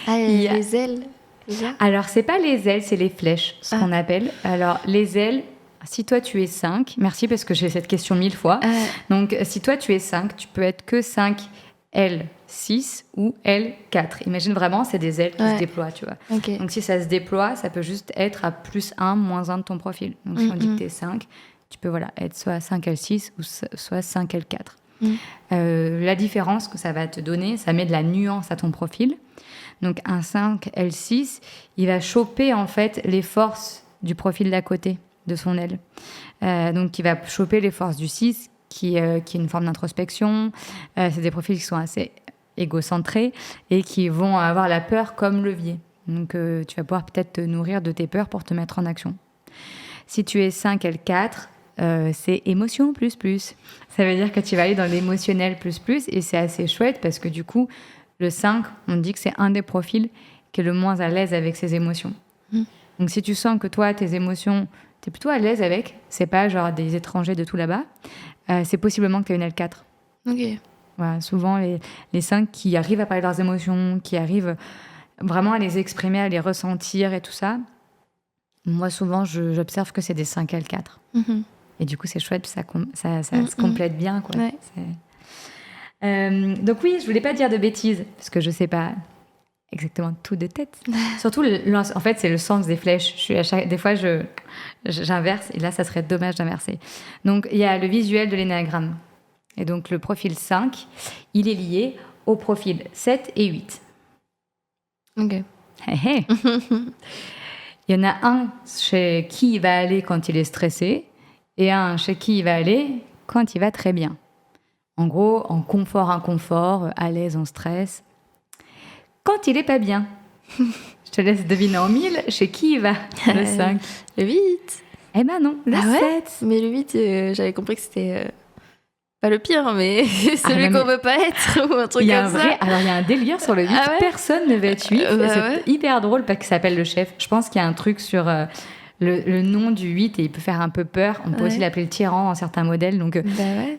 [SPEAKER 2] il y a les ailes. Déjà.
[SPEAKER 1] Alors c'est pas les ailes, c'est les flèches, ce qu'on appelle. Alors les ailes, si toi tu es 5, merci parce que j'ai cette question 1000 fois. Donc si toi tu es 5, tu peux être que 5 L6 ou L4. Imagine vraiment, c'est des ailes qui se déploient, tu vois.
[SPEAKER 2] Okay.
[SPEAKER 1] Donc si ça se déploie, ça peut juste être à +1, -1 de ton profil. Donc si on dit que tu es 5, tu peux être soit 5 L6 ou soit 5 L4. La différence que ça va te donner, ça met de la nuance à ton profil. Donc un 5 L6, il va choper en fait les forces du profil d'à côté de son aile. Donc il va choper les forces du 6 qui est une forme d'introspection. C'est des profils qui sont assez égocentrés et qui vont avoir la peur comme levier. Donc, tu vas pouvoir peut-être te nourrir de tes peurs pour te mettre en action. Si tu es 5 L4, c'est émotion plus plus. Ça veut dire que tu vas aller dans l'émotionnel plus plus et c'est assez chouette parce que du coup, le 5, on dit que c'est un des profils qui est le moins à l'aise avec ses émotions. Donc, si tu sens que toi, tes émotions, tu es plutôt à l'aise avec, c'est pas genre des étrangers de tout là-bas, c'est possiblement que tu es une L4.
[SPEAKER 2] Ok.
[SPEAKER 1] Voilà, souvent, les 5 qui arrivent à parler de leurs émotions, qui arrivent vraiment à les exprimer, à les ressentir et tout ça, moi, souvent, j'observe que c'est des 5 L4. Et du coup, c'est chouette, ça se complète bien, quoi.
[SPEAKER 2] Ouais.
[SPEAKER 1] Donc oui, je voulais pas dire de bêtises, parce que je sais pas exactement tout de tête. Surtout, en fait, c'est le sens des flèches. Des fois, j'inverse, et là, ça serait dommage d'inverser. Donc, il y a le visuel de l'énéagramme. Et donc, le profil 5, il est lié au profil 7 et 8.
[SPEAKER 2] Ok.
[SPEAKER 1] Hey. Il y en a un chez qui il va aller quand il est stressé et un chez qui il va aller quand il va très bien. En gros, en confort, inconfort, à l'aise, en stress. Quand il est pas bien, je te laisse deviner en 1000 chez qui il va, le 5.
[SPEAKER 2] Le 8.
[SPEAKER 1] Eh ben non, le 7.
[SPEAKER 2] Mais le 8, j'avais compris que c'était pas le pire, mais celui qu'on veut pas être ou un truc comme ça.
[SPEAKER 1] Alors, il y a un délire sur le 8. Personne ne veut être 8. C'est hyper drôle parce qu'il s'appelle le chef. Je pense qu'il y a un truc sur le nom du 8 et il peut faire un peu peur. On peut aussi l'appeler le tyran en certains modèles. Donc,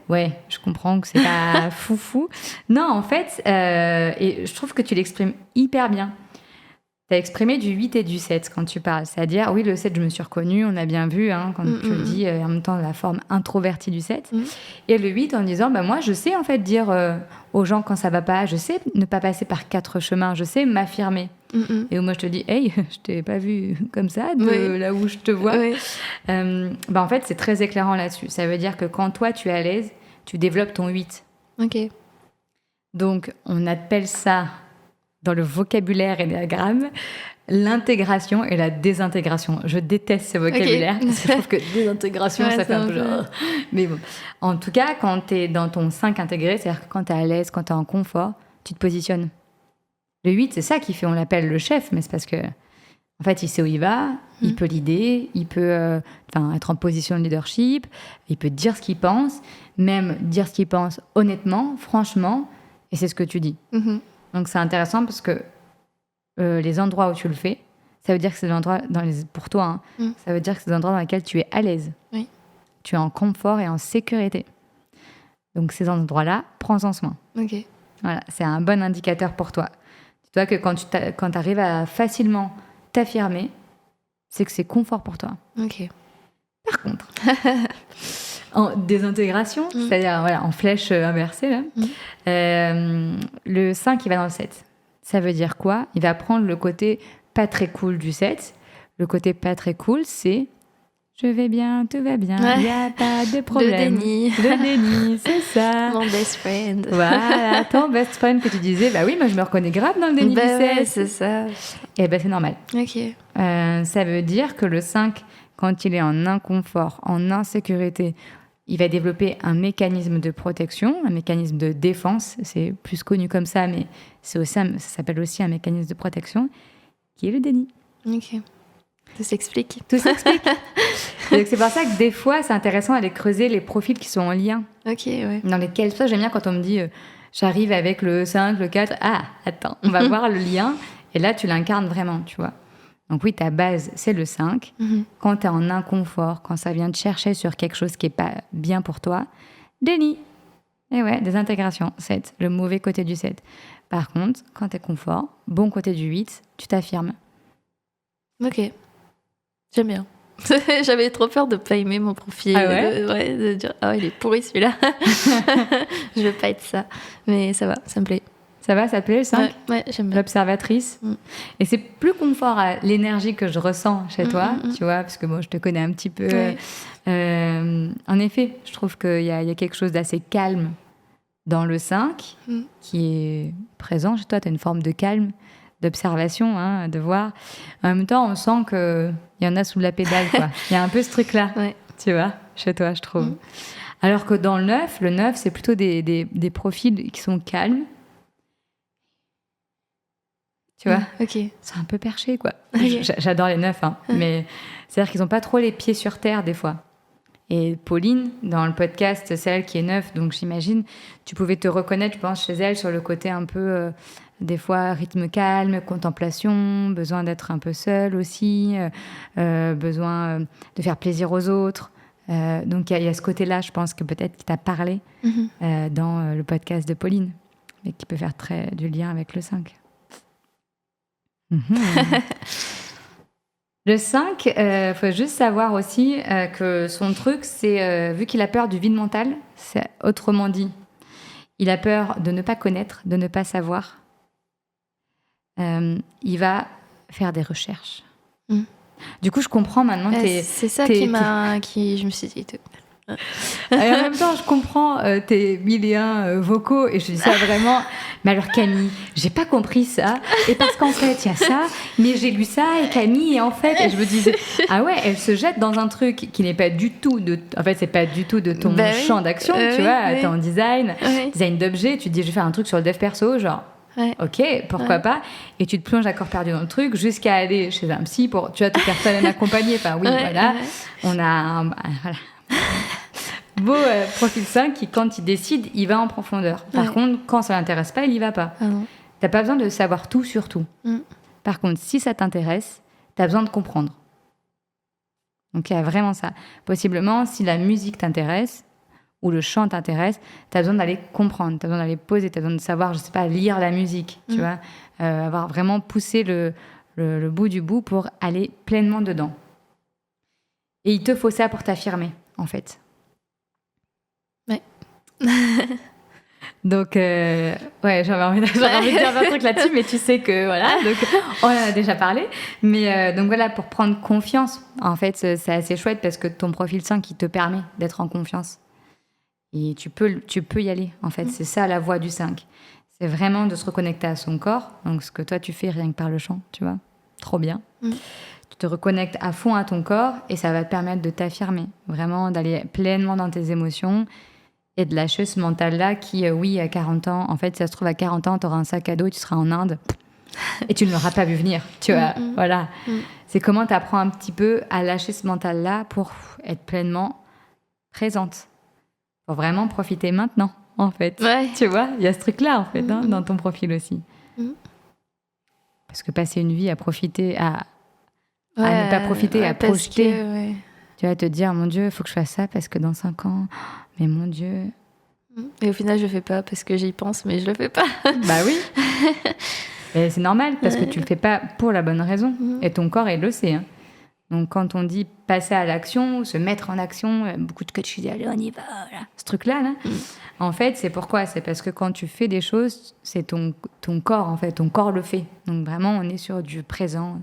[SPEAKER 1] ouais, je comprends que c'est pas foufou. Non, en fait, et je trouve que tu l'exprimes hyper bien. Tu as exprimé du 8 et du 7 quand tu parles. C'est-à-dire, oui, le 7, je me suis reconnue, on a bien vu, quand tu le dis, en même temps, la forme introvertie du 7. Et le 8 en disant, moi, je sais en fait dire aux gens quand ça va pas, je sais ne pas passer par 4 chemins, je sais m'affirmer. Et où moi, je te dis, hey, je t'ai pas vu comme ça, là où je te vois. En fait, c'est très éclairant là-dessus. Ça veut dire que quand toi, tu es à l'aise, tu développes ton 8.
[SPEAKER 2] Ok.
[SPEAKER 1] Donc, on appelle ça, dans le vocabulaire énéagramme, l'intégration et la désintégration. Je déteste ce vocabulaire, parce que je trouve que désintégration, ça fait un peu genre... Mais bon, en tout cas, quand tu es dans ton 5 intégré, c'est-à-dire que quand tu es à l'aise, quand tu es en confort, tu te positionnes. Le 8, c'est ça qui fait, on l'appelle le chef, mais c'est parce que, en fait, il sait où il va, il peut l'idée, il peut être en position de leadership, il peut dire ce qu'il pense, même dire ce qu'il pense honnêtement, franchement, et c'est ce que tu dis. Donc, c'est intéressant parce que les endroits où tu le fais, ça veut dire que c'est des endroits, pour toi, ça veut dire que c'est des endroits dans lesquels tu es à l'aise.
[SPEAKER 2] Oui.
[SPEAKER 1] Tu es en confort et en sécurité. Donc, ces endroits-là, prends-en soin.
[SPEAKER 2] Ok.
[SPEAKER 1] Voilà, c'est un bon indicateur pour toi. Tu vois que quand tu arrives à facilement t'affirmer, c'est que c'est confort pour toi.
[SPEAKER 2] Ok.
[SPEAKER 1] Par contre, en désintégration, c'est-à-dire en flèche inversée, là, le 5, il va dans le 7. Ça veut dire quoi ? Il va prendre le côté pas très cool du 7. Le côté pas très cool, c'est je vais bien, tout va bien, il n'y a pas de problème. Le déni, c'est ça.
[SPEAKER 2] Mon best friend.
[SPEAKER 1] Voilà, ton best friend que tu disais, oui, moi je me reconnais grave dans le déni du 7.
[SPEAKER 2] Ouais, c'est ça.
[SPEAKER 1] Et c'est normal.
[SPEAKER 2] Ok.
[SPEAKER 1] Ça veut dire que le 5, quand il est en inconfort, en insécurité, il va développer un mécanisme de protection, un mécanisme de défense. C'est plus connu comme ça, mais ça s'appelle aussi un mécanisme de protection, qui est le déni.
[SPEAKER 2] Ok. Tout s'explique.
[SPEAKER 1] Tout s'explique. Donc c'est pour ça que des fois, c'est intéressant d'aller creuser les profils qui sont en lien.
[SPEAKER 2] Ok, ouais.
[SPEAKER 1] Dans lesquels, ça, j'aime bien quand on me dit, j'arrive avec le 5, le 4, attends, on va voir le lien. Et là, tu l'incarnes vraiment, tu vois. Donc oui, ta base, c'est le 5. Quand tu es en inconfort, quand ça vient te chercher sur quelque chose qui n'est pas bien pour toi, déni. Et ouais, désintégration, 7, le mauvais côté du 7. Par contre, quand tu es confort, bon côté du 8, tu t'affirmes.
[SPEAKER 2] Ok, j'aime bien. J'avais trop peur de pas aimer mon profil, de dire il est pourri celui-là. Je veux pas être ça, mais ça va, ça me plaît.
[SPEAKER 1] Ça va, ça te plaît le 5
[SPEAKER 2] Ouais, j'aime bien.
[SPEAKER 1] L'observatrice. Et c'est plus confort à l'énergie que je ressens chez toi, tu vois, parce que moi, je te connais un petit peu. Ouais. En effet, je trouve qu'il y a quelque chose d'assez calme dans le 5 qui est présent chez toi. Tu as une forme de calme, d'observation, de voir. En même temps, on sent qu'il y en a sous la pédale, quoi. Il y a un peu ce truc-là, tu vois, chez toi, je trouve. Alors que dans le 9, c'est plutôt des profils qui sont calmes, tu vois.
[SPEAKER 2] Ok.
[SPEAKER 1] C'est un peu perché, quoi.
[SPEAKER 2] Okay.
[SPEAKER 1] J'adore les 9, hein, mais c'est-à-dire qu'ils n'ont pas trop les pieds sur terre, des fois. Et Pauline, dans le podcast, c'est elle qui est 9, donc j'imagine, tu pouvais te reconnaître, je pense, chez elle, sur le côté un peu, des fois, rythme calme, contemplation, besoin d'être un peu seule aussi, besoin de faire plaisir aux autres. Donc il y a ce côté-là, je pense, que peut-être qui t'a parlé dans le podcast de Pauline, mais qui peut faire du lien avec le 5. Le 5, faut juste savoir aussi que son truc, c'est, vu qu'il a peur du vide mental, c'est autrement dit, il a peur de ne pas connaître, de ne pas savoir, il va faire des recherches. Du coup, je comprends maintenant.
[SPEAKER 2] C'est ça qui je me suis dit.
[SPEAKER 1] Et en même temps, je comprends tes 1001 vocaux et je dis ça vraiment. Mais alors Camille, j'ai pas compris ça. Et parce qu'en fait, il y a ça, mais j'ai lu ça et Camille, et en fait, et je me disais, ah ouais, elle se jette dans un truc qui n'est pas du tout en fait, c'est pas du tout de ton champ d'action, tu vois. T'es en design d'objet, tu te dis, je vais faire un truc sur le dev perso, genre. Ouais. Ok, pourquoi pas. Et tu te plonges à corps perdu dans le truc jusqu'à aller chez un psy pour, tu vois, te faire toi-même accompagner. Enfin oui, voilà. On a voilà. Beau profil 5 qui, quand il décide, il va en profondeur. Par contre, quand ça l'intéresse pas, il y va pas. T'as pas besoin de savoir tout sur tout. Par contre, si ça t'intéresse, t'as besoin de comprendre. Donc il y a vraiment ça. Possiblement, si la musique t'intéresse ou le chant t'intéresse, tu as besoin d'aller comprendre, tu as besoin d'aller poser, tu as besoin de savoir, je sais pas, lire la musique, tu vois, avoir vraiment poussé le bout du bout pour aller pleinement dedans. Et il te faut ça pour t'affirmer, en fait.
[SPEAKER 2] Ouais.
[SPEAKER 1] Donc, ouais, j'avais envie de dire un truc là-dessus, mais tu sais que, voilà, donc, on en a déjà parlé. Mais donc voilà, pour prendre confiance, en fait, c'est assez chouette parce que ton profil 5, il te permet d'être en confiance. Et tu peux y aller, en fait. C'est ça, la voie du 5. C'est vraiment de se reconnecter à son corps. Donc, ce que toi, tu fais rien que par le chant, tu vois. Trop bien. Tu te reconnectes à fond à ton corps et ça va te permettre de t'affirmer. Vraiment, d'aller pleinement dans tes émotions et de lâcher ce mental-là qui, oui, à 40 ans, en fait, si ça se trouve, à 40 ans, tu auras un sac à dos et tu seras en Inde et tu ne l'auras pas vu venir, tu vois. Voilà. C'est comment tu apprends un petit peu à lâcher ce mental-là pour être pleinement présente. Pour vraiment profiter maintenant, en fait. Ouais. Tu vois, il y a ce truc-là, en fait, dans ton profil aussi. Parce que passer une vie à profiter, à ne pas profiter, à projeter. Tu vas te dire, mon Dieu, il faut que je fasse ça parce que dans 5 ans, mais mon Dieu.
[SPEAKER 2] Et au final, je le fais pas parce que j'y pense, mais je le fais pas.
[SPEAKER 1] Bah oui. Et c'est normal parce que tu le fais pas pour la bonne raison. Et ton corps, il le sait. Hein. Donc, quand on dit passer à l'action, se mettre en action, beaucoup de coachs disent allez, on y va, voilà. Ce truc-là, là, en fait, c'est pourquoi ? C'est parce que quand tu fais des choses, c'est ton corps, en fait. Ton corps le fait. Donc, vraiment, on est sur du présent.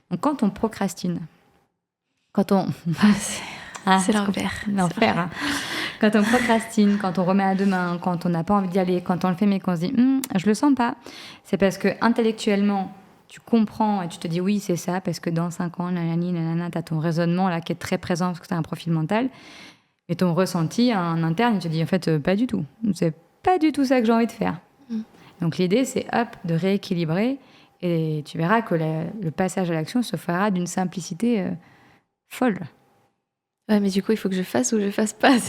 [SPEAKER 1] Donc, quand on procrastine,
[SPEAKER 2] c'est l'enfer.
[SPEAKER 1] L'enfer. Hein. Quand on procrastine, quand on remet à demain, quand on n'a pas envie d'y aller, quand on le fait, mais qu'on se dit je le sens pas, c'est parce que intellectuellement, tu comprends et tu te dis oui, c'est ça, parce que dans 5 ans, tu as ton raisonnement là qui est très présent parce que tu as un profil mental. Et ton ressenti en interne, il te dit en fait, pas du tout. C'est pas du tout ça que j'ai envie de faire. Donc l'idée, c'est de rééquilibrer et tu verras que le passage à l'action se fera d'une simplicité folle.
[SPEAKER 2] Ouais, mais du coup, il faut que je fasse ou je fasse pas.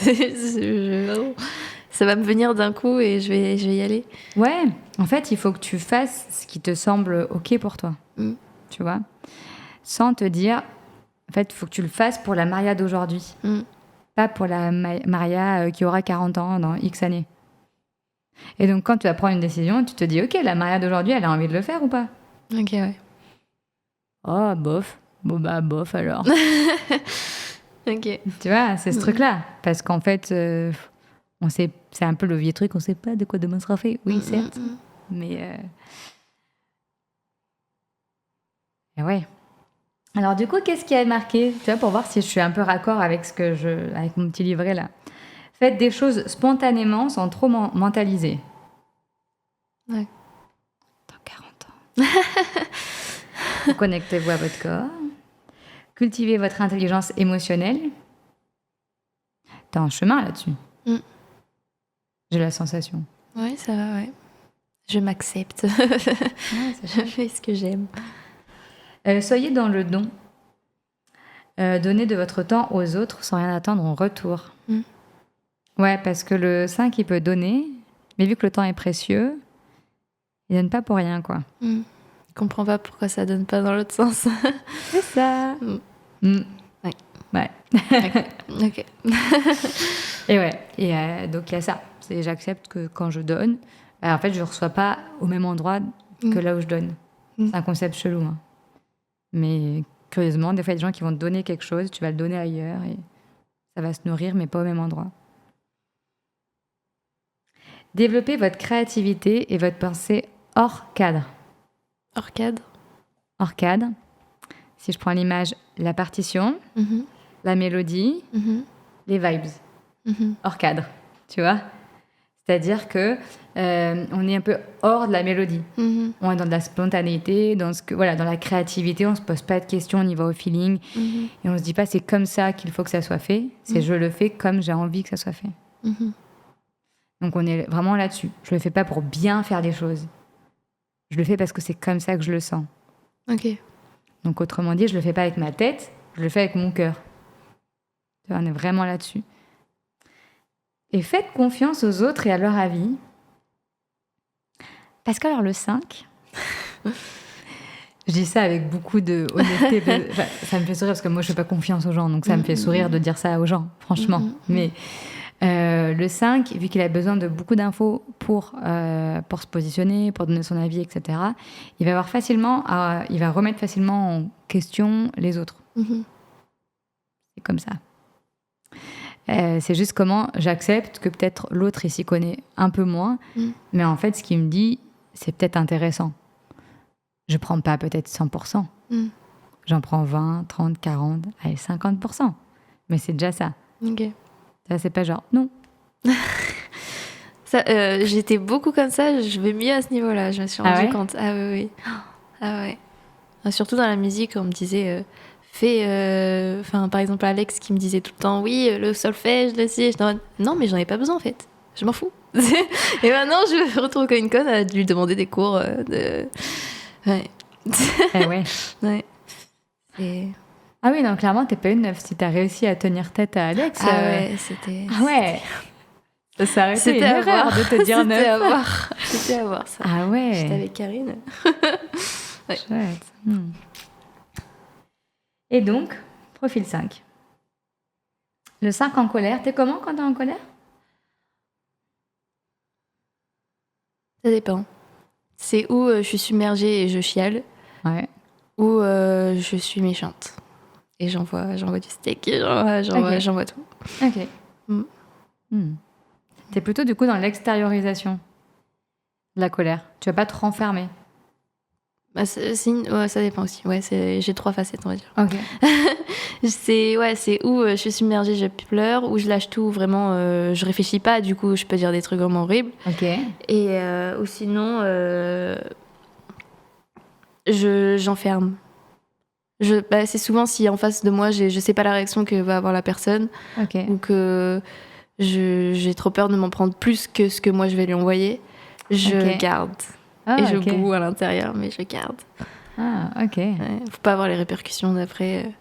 [SPEAKER 2] Ça va me venir d'un coup et je vais y aller.
[SPEAKER 1] Ouais, en fait, il faut que tu fasses ce qui te semble OK pour toi. Tu vois ? Sans te dire, en fait, il faut que tu le fasses pour la Maria d'aujourd'hui. Pas pour la Maria qui aura 40 ans dans X années. Et donc, quand tu vas prendre une décision, tu te dis, OK, la Maria d'aujourd'hui, elle a envie de le faire ou pas ?
[SPEAKER 2] OK, ouais.
[SPEAKER 1] Oh, bof. Bon, bah, bof alors.
[SPEAKER 2] OK.
[SPEAKER 1] Tu vois, c'est ce truc-là. Parce qu'en fait... c'est un peu le vieux truc, on ne sait pas de quoi demain sera fait. Oui, certes. Mais et ouais. Alors du coup, qu'est-ce qui a marqué ? Tu vois, pour voir si je suis un peu raccord avec avec mon petit livret là. Faites des choses spontanément sans trop mentaliser.
[SPEAKER 2] Ouais.
[SPEAKER 1] Dans 40 ans. Connectez-vous à votre corps. Cultivez votre intelligence émotionnelle. T'es en chemin là-dessus. J'ai la sensation.
[SPEAKER 2] Oui, ça va, ouais. Je m'accepte. Je fais ce que j'aime.
[SPEAKER 1] Soyez dans le don. Donnez de votre temps aux autres sans rien attendre en retour. Ouais, parce que le 5, il peut donner, mais vu que le temps est précieux, il donne pas pour rien, quoi.
[SPEAKER 2] Je comprends pas pourquoi ça donne pas dans l'autre sens.
[SPEAKER 1] C'est ça. Ouais.
[SPEAKER 2] Ok.
[SPEAKER 1] Et ouais. Et donc, il y a ça. J'accepte que quand je donne, en fait, je reçois pas au même endroit que là où je donne. C'est un concept chelou. Hein. Mais curieusement, des fois, il y a des gens qui vont te donner quelque chose, tu vas le donner ailleurs et ça va se nourrir, mais pas au même endroit. Développez votre créativité et votre pensée hors cadre.
[SPEAKER 2] Hors cadre.
[SPEAKER 1] Hors cadre. Si je prends l'image, la partition, la mélodie, les vibes. Hors cadre, tu vois. C'est-à-dire que on est un peu hors de la mélodie. On est dans de la spontanéité, dans la créativité. On se pose pas de questions, on y va au feeling. Et on se dit pas c'est comme ça qu'il faut que ça soit fait. C'est je le fais comme j'ai envie que ça soit fait. Donc on est vraiment là-dessus. Je le fais pas pour bien faire les choses. Je le fais parce que c'est comme ça que je le sens.
[SPEAKER 2] Ok.
[SPEAKER 1] Donc autrement dit, je le fais pas avec ma tête, je le fais avec mon cœur. On est vraiment là-dessus. Et faites confiance aux autres et à leur avis. Parce que alors le 5, je dis ça avec beaucoup de honnêteté. Ça me fait sourire parce que moi je fais pas confiance aux gens, donc ça me fait sourire de dire ça aux gens, franchement. Mais le 5, vu qu'il a besoin de beaucoup d'infos pour se positionner, pour donner son avis, etc., il va remettre facilement en question les autres. C'est comme ça. C'est juste comment j'accepte que peut-être l'autre il s'y connaît un peu moins, mais en fait ce qu'il me dit c'est peut-être intéressant. Je prends pas peut-être 100%, j'en prends 20, 30, 40, allez 50%, mais c'est déjà ça.
[SPEAKER 2] Ok.
[SPEAKER 1] Ça c'est pas genre non.
[SPEAKER 2] Ça, j'étais beaucoup comme ça, je vais mieux à ce niveau-là, je me suis rendu compte. Ah oui. Ah ouais. Surtout dans la musique, on me disait par exemple Alex qui me disait tout le temps oui le solfège non mais j'en ai pas besoin en fait, je m'en fous. Et maintenant je me retrouve comme une conne à lui demander des cours de ouais. Ouais. Et...
[SPEAKER 1] ah oui non clairement t'es pas une neuf si t'as réussi à tenir tête à Alex.
[SPEAKER 2] C'était
[SPEAKER 1] ça aurait été une erreur de te dire neuf.
[SPEAKER 2] C'était à voir ça.
[SPEAKER 1] Ah ouais.
[SPEAKER 2] J'étais avec Karine. Ouais.
[SPEAKER 1] Chouette. Et donc, profil 5. Le 5 en colère. T'es comment quand t'es en colère ?
[SPEAKER 2] Ça dépend. C'est où je suis submergée et je chiale.
[SPEAKER 1] Ouais.
[SPEAKER 2] Ou je suis méchante. Et j'envoie du steak et j'envoie tout.
[SPEAKER 1] Ok. T'es plutôt du coup dans l'extériorisation de la colère. Tu vas pas te renfermer.
[SPEAKER 2] Bah, ça dépend aussi. Ouais, j'ai 3 facettes, on va dire.
[SPEAKER 1] Ok.
[SPEAKER 2] C'est où je suis submergée, je pleure, ou je lâche tout, vraiment, je réfléchis pas, du coup, je peux dire des trucs vraiment horribles.
[SPEAKER 1] Ok.
[SPEAKER 2] Et ou sinon, j'enferme. C'est souvent si en face de moi, je sais pas la réaction que va avoir la personne, ou que j'ai trop peur de m'en prendre plus que ce que moi je vais lui envoyer, je garde. Je boue à l'intérieur, mais je garde.
[SPEAKER 1] Ah, ok.
[SPEAKER 2] Ouais, faut pas avoir les répercussions d'après.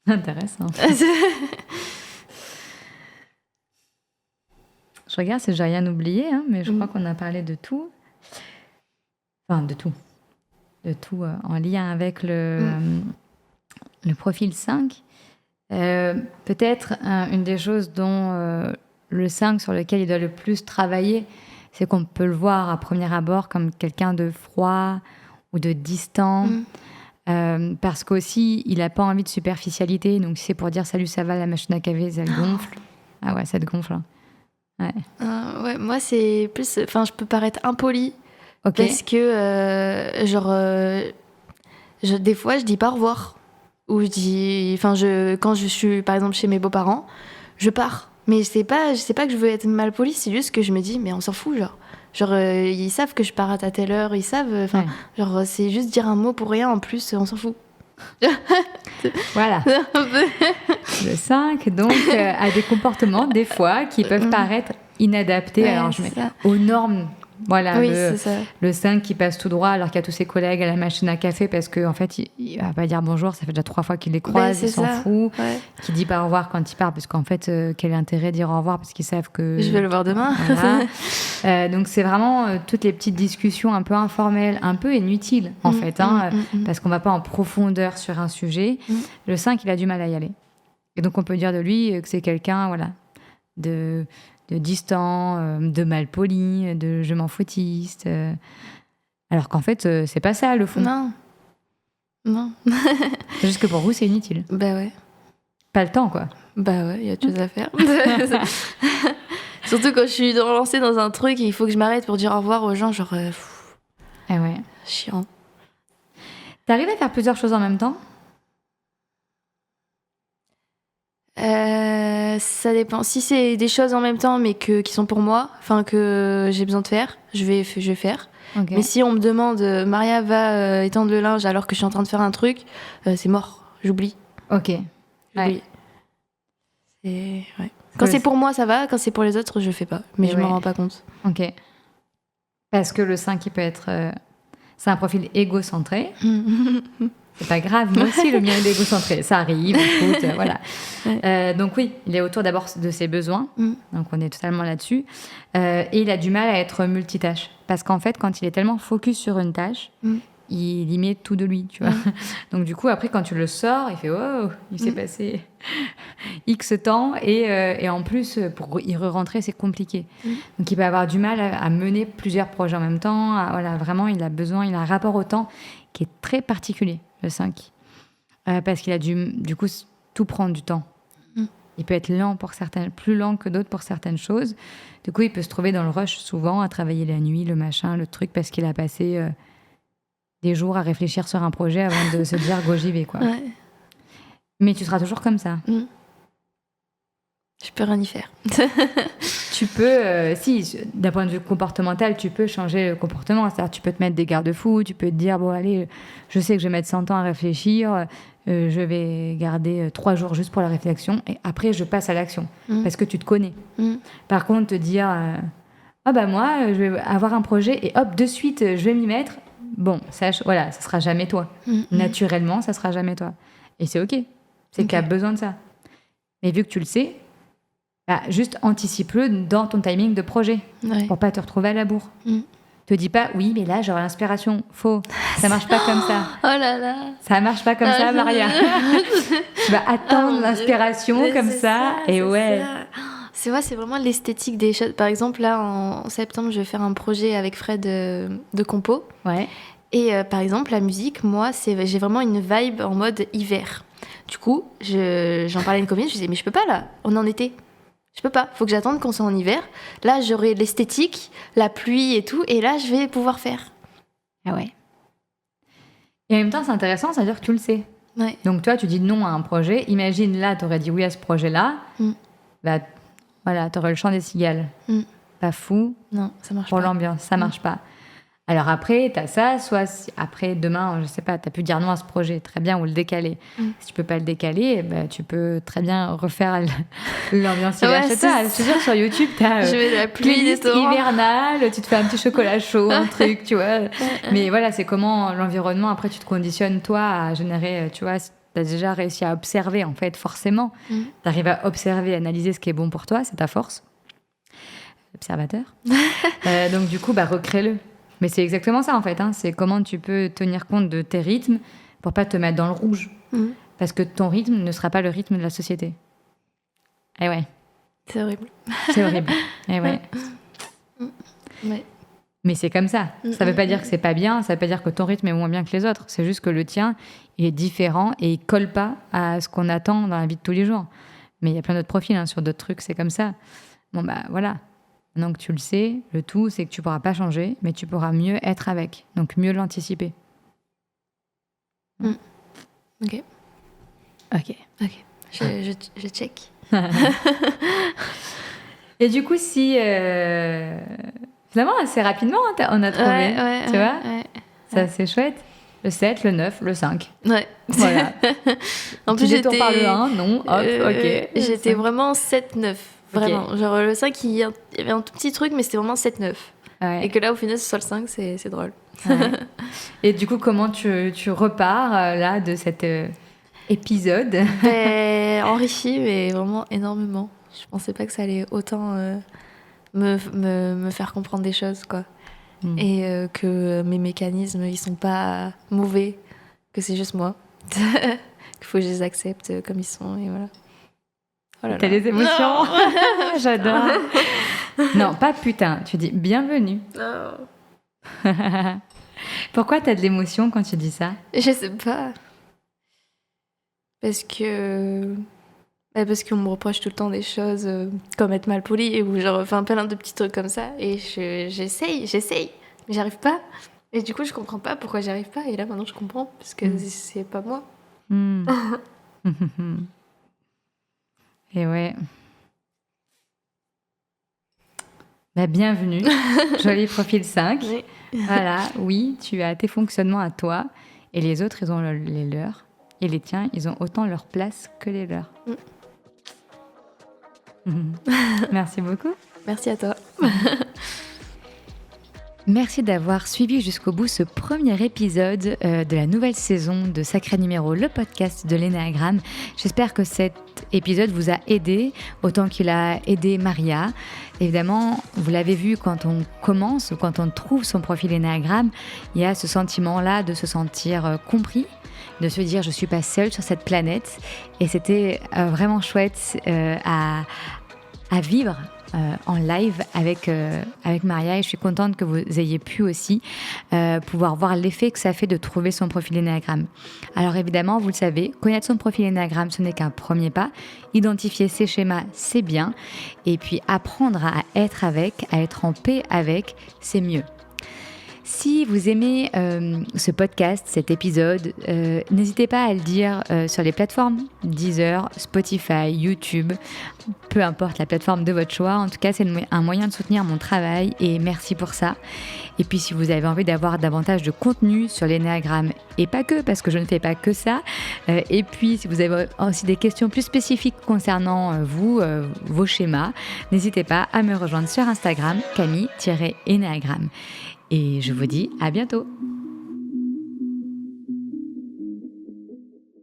[SPEAKER 1] Intéressant. Je regarde si j'ai rien oublié, hein, mais je crois qu'on a parlé de tout. Enfin, de tout. De tout en lien avec le profil 5. Peut-être une des choses dont le 5 sur lequel il doit le plus travailler, c'est qu'on peut le voir à premier abord comme quelqu'un de froid ou de distant. Parce qu'aussi, il n'a pas envie de superficialité. Donc, si c'est pour dire « Salut, ça va, la machine à caver, ça le gonfle. » Ah ouais, ça te gonfle. Hein.
[SPEAKER 2] Ouais, moi, c'est plus... Enfin, je peux paraître impolie. Parce que, des fois, je dis pas au revoir. Ou je dis... Enfin, quand je suis, par exemple, chez mes beaux-parents, je pars. Mais c'est pas que je veux être mal polie, c'est juste que je me dis, mais on s'en fout, genre ils savent que je pars à telle heure, ils savent, genre c'est juste dire un mot pour rien, en plus on s'en fout.
[SPEAKER 1] Voilà. Le 5 donc a des comportements des fois qui peuvent paraître inadapté aux normes. Voilà, le 5 qui passe tout droit alors qu'il y a tous ses collègues à la machine à café parce qu'en fait, il va pas dire bonjour, ça fait déjà 3 fois qu'il les croise, il s'en fout. Ouais. Qui dit pas au revoir quand il part parce qu'en fait, quel est l'intérêt de dire au revoir parce qu'ils savent que...
[SPEAKER 2] Je vais le voir demain.
[SPEAKER 1] Voilà. Donc, c'est vraiment toutes les petites discussions un peu informelles, un peu inutiles, en fait, parce qu'on va pas en profondeur sur un sujet. Le 5, il a du mal à y aller. Et donc, on peut dire de lui que c'est quelqu'un, voilà, de distant, de malpoli, de je m'en foutiste. Alors qu'en fait, c'est pas ça le fond.
[SPEAKER 2] Non.
[SPEAKER 1] C'est juste que pour vous, c'est inutile.
[SPEAKER 2] Bah ouais.
[SPEAKER 1] Pas le temps, quoi.
[SPEAKER 2] Bah ouais, il y a autre chose à faire. Surtout quand je suis lancée dans un truc et il faut que je m'arrête pour dire au revoir aux gens, genre...
[SPEAKER 1] Ah ouais.
[SPEAKER 2] Chiant.
[SPEAKER 1] T'arrives à faire plusieurs choses en même temps ?
[SPEAKER 2] Ça dépend. Si c'est des choses en même temps, mais qui sont pour moi, enfin que j'ai besoin de faire, je vais faire. Okay. Mais si on me demande, Maria va étendre le linge alors que je suis en train de faire un truc, c'est mort. J'oublie.
[SPEAKER 1] Ok.
[SPEAKER 2] J'oublie. Ouais. Quand c'est pour moi, ça va. Quand c'est pour les autres, je fais pas. Mais je m'en rends pas compte.
[SPEAKER 1] Ok. Parce que le 5, il peut être... c'est un profil égocentré. C'est pas grave, moi aussi le mien est égocentré, ça arrive, écoute, voilà. Donc oui, il est autour d'abord de ses besoins, donc on est totalement là-dessus. Et il a du mal à être multitâche, parce qu'en fait, quand il est tellement focus sur une tâche, il y met tout de lui, tu vois. Donc du coup, après, quand tu le sors, il fait « Oh, il s'est passé X temps », et en plus, pour y re-rentrer, c'est compliqué. Donc il peut avoir du mal à mener plusieurs projets en même temps, voilà, vraiment, il a un rapport au temps qui est très particulier, le 5. Parce qu'il a du coup, tout prend du temps. Il peut être lent pour certaines, plus lent que d'autres pour certaines choses. Du coup, il peut se trouver dans le rush souvent, à travailler la nuit, le machin, le truc, parce qu'il a passé des jours à réfléchir sur un projet avant de se dire « go, j'y vais », quoi. Ouais. Mais tu seras toujours comme ça.
[SPEAKER 2] Je peux rien y faire.
[SPEAKER 1] Tu peux, si, d'un point de vue comportemental, tu peux changer le comportement. C'est-à-dire, tu peux te mettre des garde-fous, tu peux te dire, bon, allez, je sais que je vais mettre 100 ans à réfléchir, je vais garder 3 jours juste pour la réflexion, et après, je passe à l'action, parce que tu te connais. Par contre, te dire, moi, je vais avoir un projet, et hop, de suite, je vais m'y mettre, bon, ça sera jamais toi. Naturellement, ça sera jamais toi. Et c'est OK. C'est qu'il y a besoin de ça. Mais vu que tu le sais, juste anticipe-le dans ton timing de projet pour pas te retrouver à la bourre. Te dis pas oui mais là j'aurai l'inspiration. Faux, ça marche pas comme ça.
[SPEAKER 2] Oh là là,
[SPEAKER 1] ça marche pas comme ça, Maria. Tu vas attendre l'inspiration comme ça et ouais.
[SPEAKER 2] C'est vrai, c'est vraiment l'esthétique des choses. Par exemple là en septembre je vais faire un projet avec Fred de compo. Ouais. Et par exemple la musique, moi j'ai vraiment une vibe en mode hiver. Du coup j'en parlais à une copine, je disais mais je peux pas là, on est en été. Je peux pas, faut que j'attende qu'on soit en hiver. Là, j'aurai l'esthétique, la pluie et tout, et là, je vais pouvoir faire.
[SPEAKER 1] Ah ouais. Et en même temps, c'est intéressant, ça veut dire que tu le sais.
[SPEAKER 2] Ouais.
[SPEAKER 1] Donc toi, tu dis non à un projet. Imagine, là, t'aurais dit oui à ce projet-là. Voilà, t'aurais le chant des cigales. Pas fou.
[SPEAKER 2] Non, ça marche
[SPEAKER 1] pas. Pour
[SPEAKER 2] pas.
[SPEAKER 1] l'ambiance, ça marche pas. Alors après, t'as ça, soit après, demain, je sais pas, t'as pu dire non à ce projet, très bien, ou le décaler. Si tu peux pas le décaler, tu peux très bien refaire l'ambiance hiver chez toi. Je te jure, sur YouTube, t'as
[SPEAKER 2] la playlist
[SPEAKER 1] hivernale, tu te fais un petit chocolat chaud, un truc, tu vois. Mais voilà, c'est comment l'environnement, après, tu te conditionnes, toi, à générer, tu vois, t'as déjà réussi à observer, en fait, forcément. T'arrives à observer, analyser ce qui est bon pour toi, c'est ta force. Observateur. Donc, du coup, recrée-le. Mais c'est exactement ça, en fait. C'est comment tu peux tenir compte de tes rythmes pour pas te mettre dans le rouge. Parce que ton rythme ne sera pas le rythme de la société. Eh ouais.
[SPEAKER 2] C'est horrible.
[SPEAKER 1] C'est horrible. Eh ouais.
[SPEAKER 2] Ouais.
[SPEAKER 1] Mais c'est comme ça. Ça veut pas dire que c'est pas bien, ça veut pas dire que ton rythme est moins bien que les autres. C'est juste que le tien, il est différent et il colle pas à ce qu'on attend dans la vie de tous les jours. Mais il y a plein d'autres profils, sur d'autres trucs, c'est comme ça. Bon, voilà. Maintenant que tu le sais, le tout, c'est que tu ne pourras pas changer, mais tu pourras mieux être avec. Donc, mieux l'anticiper.
[SPEAKER 2] Ok. Je check.
[SPEAKER 1] Et du coup, si... Finalement, assez rapidement, on a trouvé. Tu vois ça, c'est chouette. Le 7, le 9, le 5.
[SPEAKER 2] Ouais.
[SPEAKER 1] Voilà.
[SPEAKER 2] En plus,
[SPEAKER 1] j'étais... par le 1, non, hop, ok.
[SPEAKER 2] J'étais vraiment 7-9. Vraiment. Genre le 5, il y avait un tout petit truc, mais c'était vraiment 7-9. Et que là, au final, ce soit le 5, c'est drôle.
[SPEAKER 1] Et du coup, comment tu repars là de cet épisode?
[SPEAKER 2] Enrichi, mais vraiment énormément. Je pensais pas que ça allait autant me faire comprendre des choses, quoi. Et que mes mécanismes, ils sont pas mauvais, que c'est juste moi. Qu'il faut que je les accepte comme ils sont, et voilà.
[SPEAKER 1] Oh là là. T'as les émotions. J'adore. Non, pas putain, tu dis bienvenue. Non. Pourquoi t'as de l'émotion quand tu dis ça?
[SPEAKER 2] Je sais pas. Parce qu'on me reproche tout le temps des choses comme être mal poli ou genre enfin plein de petits trucs comme ça et j'essaye mais j'arrive pas et du coup je comprends pas pourquoi j'arrive pas et là maintenant je comprends parce que c'est pas moi.
[SPEAKER 1] Et ouais. Bah, bienvenue, joli profil 5. Oui. Voilà, oui, tu as tes fonctionnements à toi et les autres ils ont les leurs. Et les tiens, ils ont autant leur place que les leurs. Merci beaucoup.
[SPEAKER 2] Merci à toi.
[SPEAKER 1] Merci d'avoir suivi jusqu'au bout ce premier épisode de la nouvelle saison de Sacré Numéro, le podcast de l'Énéagramme. J'espère que cet épisode vous a aidé autant qu'il a aidé Maria. Évidemment, vous l'avez vu, quand on commence ou quand on trouve son profil Énéagramme, il y a ce sentiment-là de se sentir compris, de se dire je ne suis pas seule sur cette planète. Et c'était vraiment chouette à vivre en live avec Maria, et je suis contente que vous ayez pu aussi pouvoir voir l'effet que ça fait de trouver son profil Énéagramme. Alors évidemment, vous le savez, connaître son profil Énéagramme, ce n'est qu'un premier pas. Identifier ses schémas, c'est bien. Et puis apprendre à être en paix avec, c'est mieux. Si vous aimez ce podcast, cet épisode, n'hésitez pas à le dire sur les plateformes Deezer, Spotify, YouTube, peu importe la plateforme de votre choix. En tout cas, c'est un moyen de soutenir mon travail et merci pour ça. Et puis, si vous avez envie d'avoir davantage de contenu sur l'Énéagramme, et pas que, parce que je ne fais pas que ça, et puis si vous avez aussi des questions plus spécifiques concernant vos schémas, n'hésitez pas à me rejoindre sur Instagram, Camille-Énéagramme. Et je vous dis à bientôt.